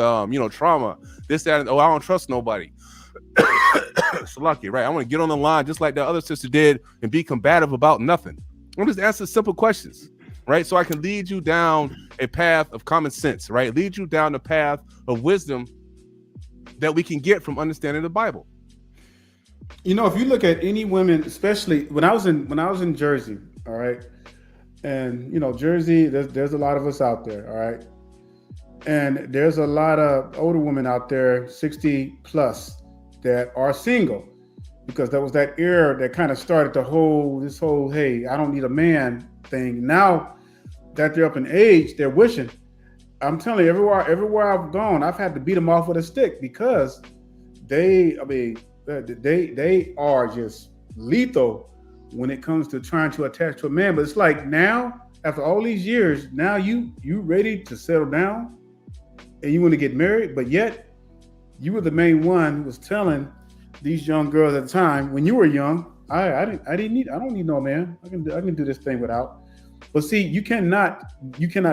trauma, this, that, and I don't trust nobody. It's lucky, right? I want to get on the line just like that other sister did and be combative about nothing. I'm just answering simple questions, right? So I can lead you down a path of common sense, right? Lead you down the path of wisdom that we can get from understanding the Bible. If you look at any women, especially when I was in Jersey, all right, and Jersey, there's a lot of us out there, all right, and there's a lot of older women out there, 60 plus, that are single, because that was that era that kind of started this whole hey, I don't need a man thing. Now that they're up in age, they're wishing. I'm telling you, everywhere I've gone, I've had to beat them off with a stick because they are just lethal when it comes to trying to attach to a man. But it's like now, after all these years, now you ready to settle down and you want to get married, but yet you were the main one who was telling these young girls at the time when you were young, I don't need no man. I can do this thing without. But see, you cannot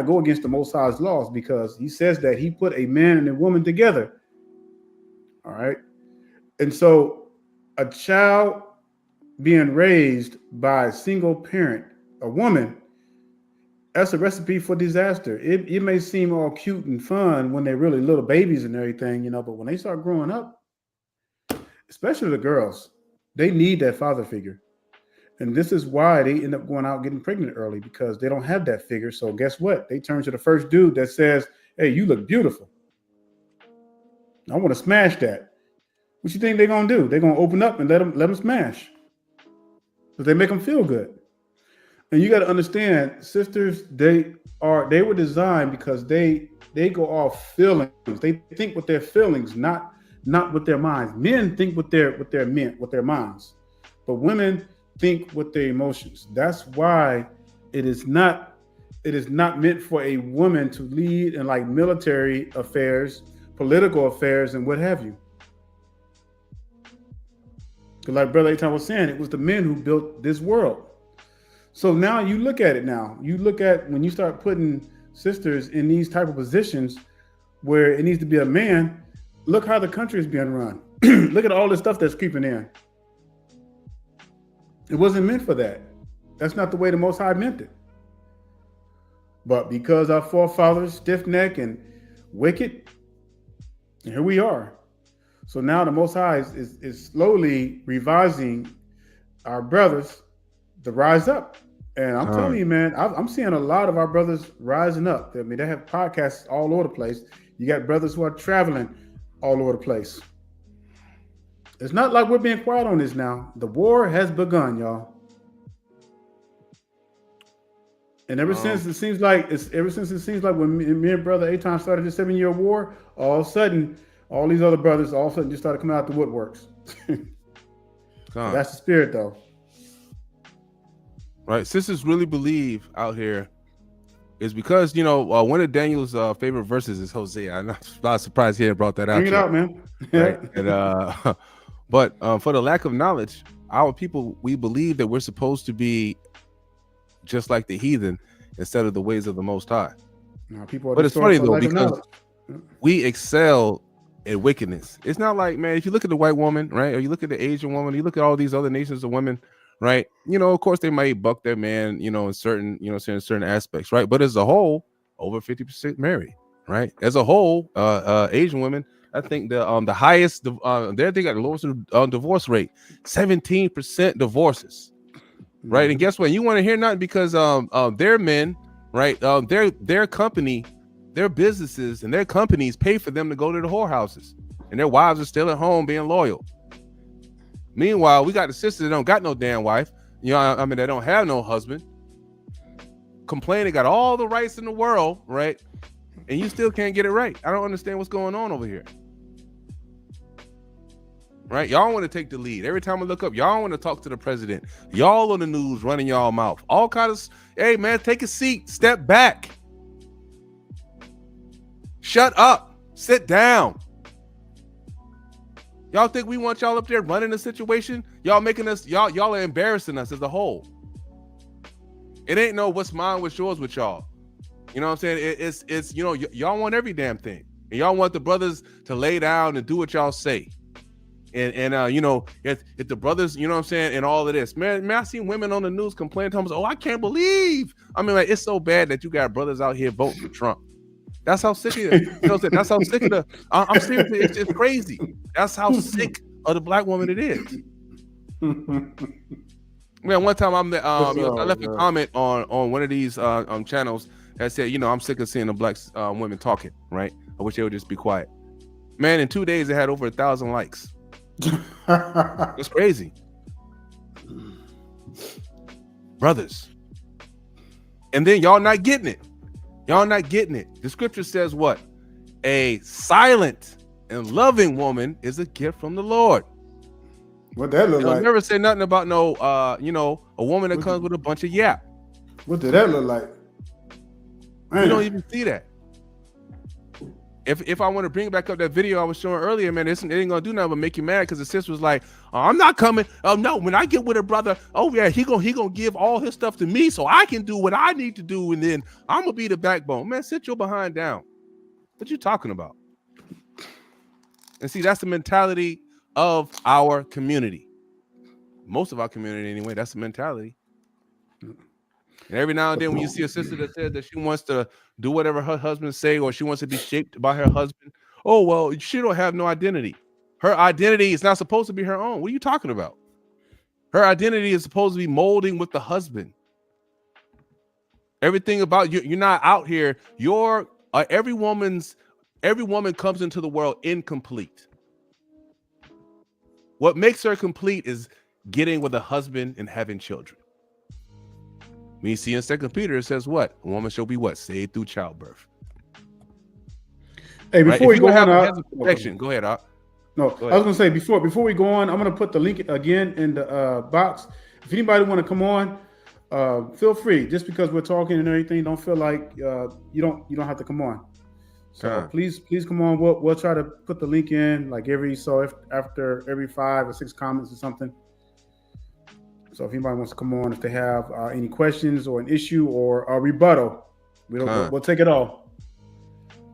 go against the Most High's laws, because he says that he put a man and a woman together. All right. And so a child being raised by a single parent, a woman, that's a recipe for disaster. It may seem all cute and fun when they're really little babies and everything, but when they start growing up, especially the girls, they need that father figure. And this is why they end up going out getting pregnant early, because they don't have that figure. So guess what? They turn to the first dude that says, hey, you look beautiful. I want to smash that. What you think they're going to do? They're going to open up and let them smash. Because they make them feel good. And you got to understand, sisters, they were designed because they go off feelings. They think with their feelings, not with their minds. Men think with their minds. But women think with their emotions. That's why it is not meant for a woman to lead in like military affairs, political affairs, and what have you. Because like Brother Aitan was saying, it was the men who built this world. So now you look at it now. You look at when you start putting sisters in these type of positions where it needs to be a man, look how the country is being run. Look at all the stuff that's creeping in. It wasn't meant for that. That's not the way the Most High meant it. But because our forefathers stiff-necked and wicked, here we are. So now the Most High is slowly revising our brothers to rise up. And I'm telling you, man, I'm seeing a lot of our brothers rising up. I mean, they have podcasts all over the place. You got brothers who are traveling all over the place. It's not like we're being quiet on this now. The war has begun, y'all. And ever since it seems like when me and Brother Aitan started the 7-year war, all of a sudden, all these other brothers all of a sudden just started coming out the woodworks. That's the spirit, though. Right, sisters really believe out here is because one of Daniel's favorite verses is Hosea. I'm not surprised he had brought that out. Bring it out, man. Right? And but for the lack of knowledge, our people, we believe that we're supposed to be just like the heathen instead of the ways of the Most High. But it's funny though, because we excel in wickedness. It's not like, man, if you look at the white woman, right, or you look at the Asian woman, you look at all these other nations of women, right? Of course they might buck their man, in certain, certain aspects, right? But as a whole, over 50% married, right? As a whole, Asian women, I think the highest, they got the lowest divorce rate, 17% divorces, right? And guess what? You want to hear nothing because their men, right? Their company, their businesses and their companies pay for them to go to the whorehouses, and their wives are still at home being loyal. Meanwhile, we got the sisters that don't got no damn wife. They don't have no husband. Complaining, got all the rights in the world, right? And you still can't get it right. I don't understand what's going on over here. Right? Y'all want to take the lead. Every time I look up, y'all want to talk to the president. Y'all on the news running y'all mouth. All kinds of, hey man, take a seat, step back. Shut up. Sit down. Y'all think we want y'all up there running the situation? Y'all making us, y'all are embarrassing us as a whole. It ain't no what's mine, what's yours with y'all. You know what I'm saying? It's y'all want every damn thing. And y'all want the brothers to lay down and do what y'all say. And if the brothers, you know what I'm saying, and all of this. Man, I seen women on the news complaining, oh, I can't believe. It's so bad that you got brothers out here voting for Trump. That's how sick of it. That's how sick of the. I'm serious. It's crazy. That's how sick of the black woman it is. Man, one time I left a comment on one of these channels that said, I'm sick of seeing the black women talking. Right? I wish they would just be quiet. Man, in 2 days it had over 1,000 likes. It's crazy. Brothers. And then y'all not getting it. Y'all not getting it. The scripture says what? A silent and loving woman is a gift from the Lord. What that look It'll like? never say nothing about no a woman that comes with a bunch of yap. What did that look like? We don't even see that. If I want to bring back up that video I was showing earlier, man, it ain't gonna do nothing but make you mad because the sis was like, oh, I'm not coming. Oh no, when I get with a brother, oh yeah, he gonna give all his stuff to me so I can do what I need to do, and then I'm gonna be the backbone. Man, sit your behind down. What you talking about? And see, that's the mentality of our community. Most of our community, anyway, that's the mentality. And every now and then, when you see a sister that says that she wants to do whatever her husband say, or she wants to be shaped by her husband, oh well, she don't have no identity. Her identity is not supposed to be her own. What are you talking about? Her identity is supposed to be molding with the husband. Everything about you, you're not out here. You're every woman comes into the world incomplete. What makes her complete is getting with a husband and having children. We see in 2 Peter, it says what? A woman shall be what? Saved through childbirth. Hey, before we go on, protection. Go ahead, Art. No, I was gonna say before we go on, I'm gonna put the link again in the box. If anybody want to come on, feel free. Just because we're talking and everything, don't feel like you don't have to come on. So please come on. We'll try to put the link in like after every 5 or 6 comments or something. So if anybody wants to come on, if they have any questions or an issue or a rebuttal, we'll take it all.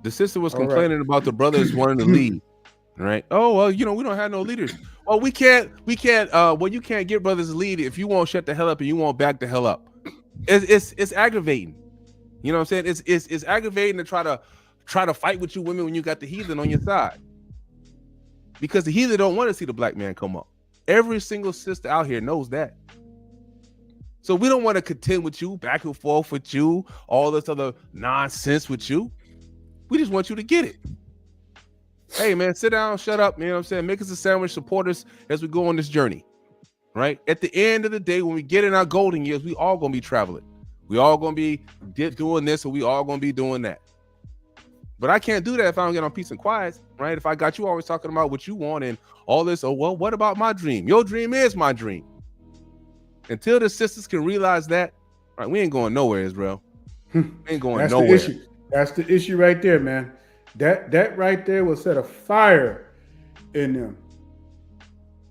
The sister was complaining about the brothers wanting to lead, right? Oh well, we don't have no leaders. Well, we can't. Well, you can't get brothers to lead if you won't shut the hell up and you won't back the hell up. It's aggravating. You know what I'm saying? It's aggravating to try to fight with you women when you got the heathen on your side, because the heathen don't want to see the black man come up. Every single sister out here knows that. So we don't want to contend with you, back and forth with you, all this other nonsense with you. We just want you to get it. Hey, man, sit down, shut up, you know what I'm saying? Make us a sandwich, support us as we go on this journey, right? At the end of the day, when we get in our golden years, we all going to be traveling. We all going to be doing this, and we all going to be doing that. But I can't do that if I don't get on peace and quiet, right? If I got you always talking about what you want and all this, oh, well, what about my dream? Your dream is my dream. Until the sisters can realize that, right, we ain't going nowhere, Israel. We ain't going That's nowhere. The issue. That's the issue right there, man. That right there will set a fire in them.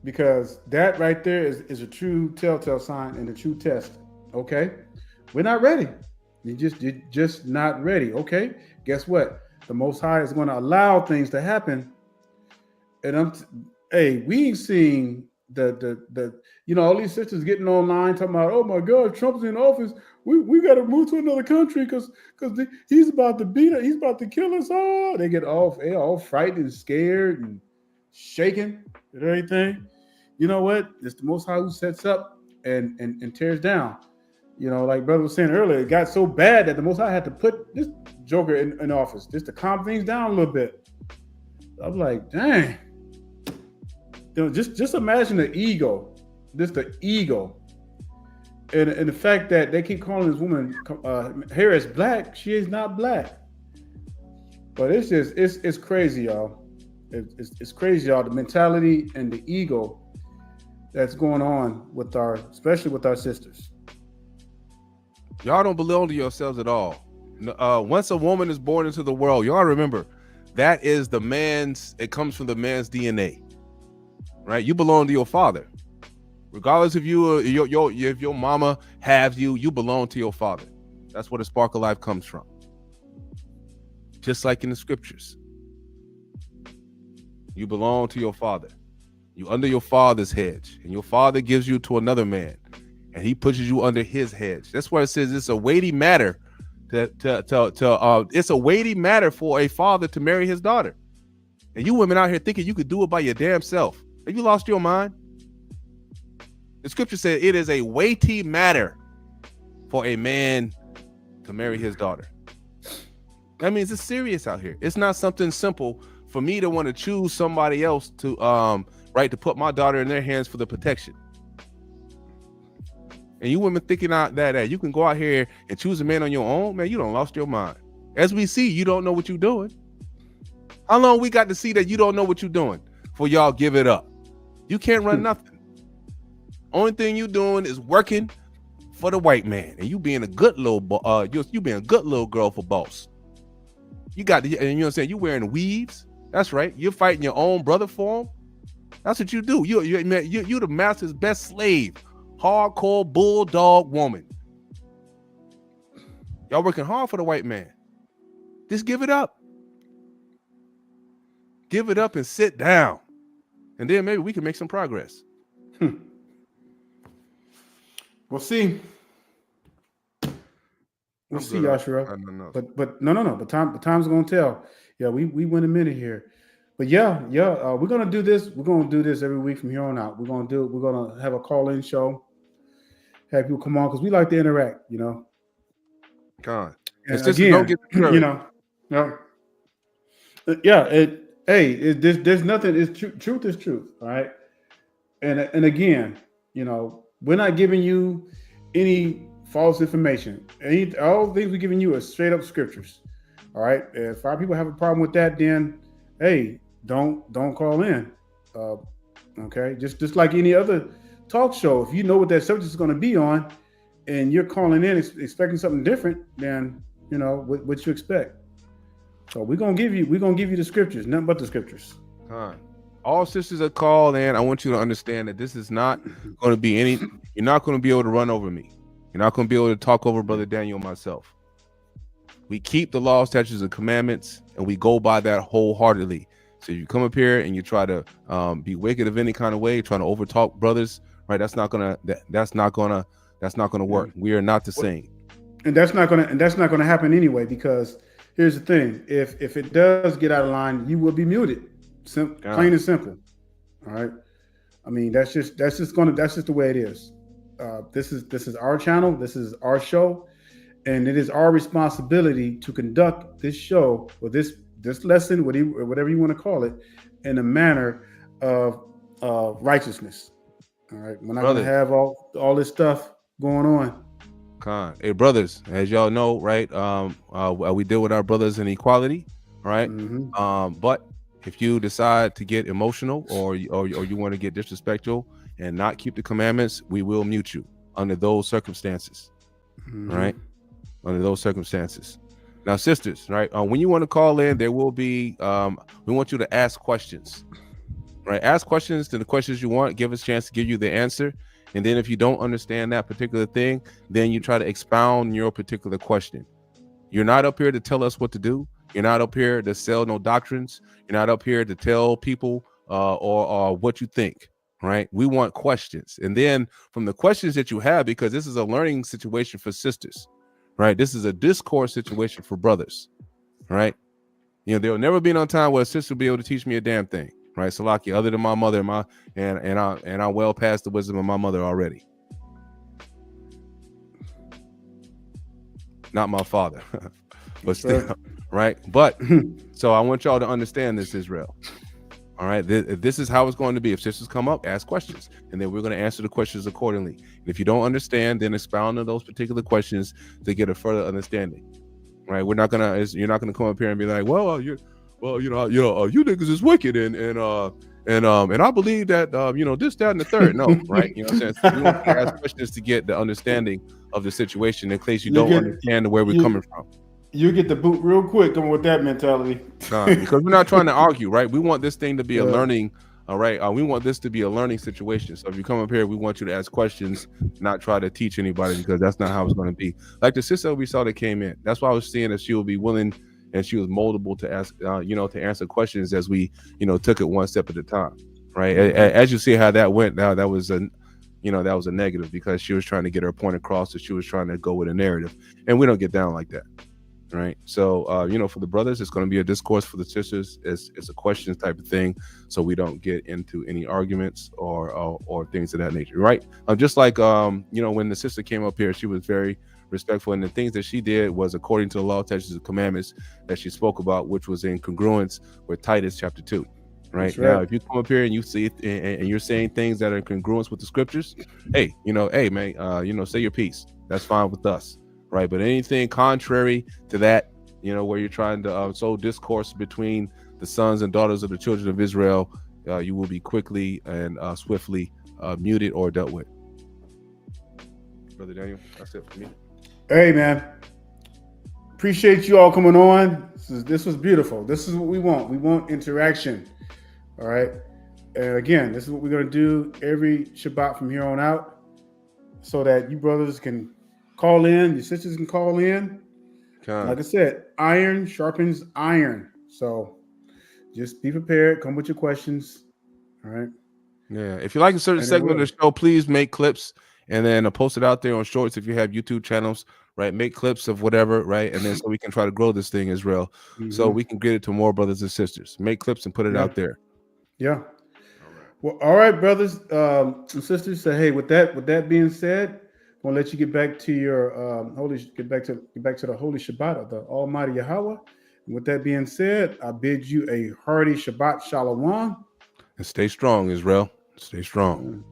Because that right there is a true telltale sign and a true test. Okay? We're not ready. You're just not ready. Okay? Guess what? The Most High is going to allow things to happen. And we ain't seeing the all these sisters getting online talking about, oh my God, Trump's in office. We got to move to another country because he's about to beat us. He's about to kill us all. They get all frightened and scared and shaking and everything. You know what? It's the Most High who sets up and tears down. Like brother was saying earlier, it got so bad that the Most High had to put this joker in office just to calm things down a little bit. I'm like, dang. Just imagine the ego, just the ego, and the fact that they keep calling this woman Harris black. She is not black. But it's crazy, y'all. It's crazy, y'all. The mentality and the ego that's going on especially with our sisters. Y'all don't belong to yourselves at all. Once a woman is born into the world, y'all remember that is it comes from the man's DNA. Right, you belong to your father, regardless if if your mama has you belong to your father. That's where the spark of life comes from. Just like in the scriptures, you belong to your father. You under your father's hedge, and your father gives you to another man, and he pushes you under his hedge. That's why it says it's a weighty matter it's a weighty matter for a father to marry his daughter. And you women out here thinking you could do it by your damn self. Have you lost your mind? The scripture said it is a weighty matter for a man to marry his daughter. That means it's serious out here. It's not something simple for me to want to choose somebody else to right, to put my daughter in their hands for the protection. And you women thinking out that you can go out here and choose a man on your own, man, you done lost your mind. As we see, you don't know what you're doing. How long we got to see that you don't know what you're doing for y'all give it up? You can't run nothing. Only thing you doing is working for the white man, and you being a good little you being a good little girl for boss. You got the, and you know what I'm saying, you wearing weaves. That's right. You're fighting your own brother for him. That's what you do. You're the master's best slave. Hardcore bulldog woman. Y'all working hard for the white man. Just give it up. Give it up and sit down. And then maybe we can make some progress. We'll see. We'll see, Yashira. But no. But time's gonna tell. Yeah, we went a minute here. But yeah, we're gonna do this. We're gonna do this every week from here on out. We're gonna have a call-in show. Have people come on because we like to interact, you know. God. And it's just again, don't get you know. There's nothing. It's truth is truth. All right. And again, you know, we're not giving you any false information. All the things we're giving you are straight up scriptures. All right. If our people have a problem with that, then hey, don't call in. Okay. Just like any other talk show. If you know what that subject is going to be on, and you're calling in expecting something different, then you know what you expect. So we're gonna give you the scriptures, nothing but the scriptures. All sisters that call in, I want you to understand that this is not going to be any. You're not going to be able to run over me. You're not going to be able to talk over Brother Daniel and myself. We keep the law, statutes, and commandments, and we go by that wholeheartedly. So you come up here and you try to be wicked of any kind of way, trying to overtalk brothers, right? That's not gonna work. We are not the same. And that's not gonna happen anyway, because here's the thing: if it does get out of line, you will be muted. Plain and simple. All right. I mean, that's just the way it is. This is our channel. This is our show, and it is our responsibility to conduct this show or this lesson, whatever you want to call it, in a manner of righteousness. All right. We're not going to have all this stuff going on. Hey, brothers, as y'all know, right? We deal with our brothers in equality, right? Mm-hmm. But if you decide to get emotional or you want to get disrespectful and not keep the commandments, we will mute you under those circumstances, right? Under those circumstances. Now, sisters, right? When you want to call in, there will be. We want you to ask questions, right? Ask questions to the questions you want. Give us a chance to give you the answer. And then if you don't understand that particular thing, then you try to expound your particular question. You're not up here to tell us what to do. You're not up here to sell no doctrines. You're not up here to tell people or what you think, right? We want questions. And then from the questions that you have, because this is a learning situation for sisters, right? This is a discourse situation for brothers, right? You know, there will never be no time where a sister will be able to teach me a damn thing. Right, Salaki, other than my mother and I'm well past the wisdom of my mother already. Not my father, but still, right? But so I want y'all to understand this, Israel. All right, this is how it's going to be. If sisters come up, ask questions, and then we're going to answer the questions accordingly. And if you don't understand, then expound on those particular questions to get a further understanding. Right? You're not gonna come up here and be like, you niggas is wicked and I believe that this, that, and the third. No, right? You know what I'm saying? You want to ask questions to get the understanding of the situation in case you don't understand where we're coming from. You get the boot real quick coming with that mentality. Because we're not trying to argue, right? We want this thing to be a learning, all right? We want this to be a learning situation. So if you come up here, we want you to ask questions, not try to teach anybody, because that's not how it's going to be. Like the sister we saw that came in, that's why I was seeing that she will be willing and she was moldable to ask, to answer questions as we, took it one step at a time, right? As you see how that went, now that was a negative, because she was trying to get her point across, so she was trying to go with a narrative, and we don't get down like that, right? So, for the brothers, it's going to be a discourse. For the sisters, it's a questions type of thing, so we don't get into any arguments or things of that nature, right? Just like when the sister came up here, she was very respectful. And the things that she did was according to the law, statutes, and commandments that she spoke about, which was in congruence with Titus chapter 2. Right now, if you come up here and you see it and you're saying things that are in congruence with the scriptures, hey, hey man, say your piece. That's fine with us, right? But anything contrary to that, where you're trying to sow discourse between the sons and daughters of the children of Israel, you will be quickly and swiftly muted or dealt with. Brother Daniel, that's it for me. Hey man, appreciate you all coming on. This was beautiful. This is what we want. We want interaction. All right. And again, this is what we're going to do every Shabbat from here on out, so that you brothers can call in, your sisters can call in. Like I said, iron sharpens iron. So just be prepared. Come with your questions. All right. Yeah. If you like a certain segment of the show, please make clips and then post it out there on Shorts if you have YouTube channels, right? Make clips of whatever, right? And then so we can try to grow this thing, Israel, so we can get it to more brothers and sisters. Make clips and put it out there. Yeah. Well, all right, brothers and sisters. So, hey, with that being said, I'm gonna let you get back to your get back to the holy Shabbat of the Almighty Yahweh. And with that being said, I bid you a hearty Shabbat Shalom. And stay strong, Israel. Stay strong.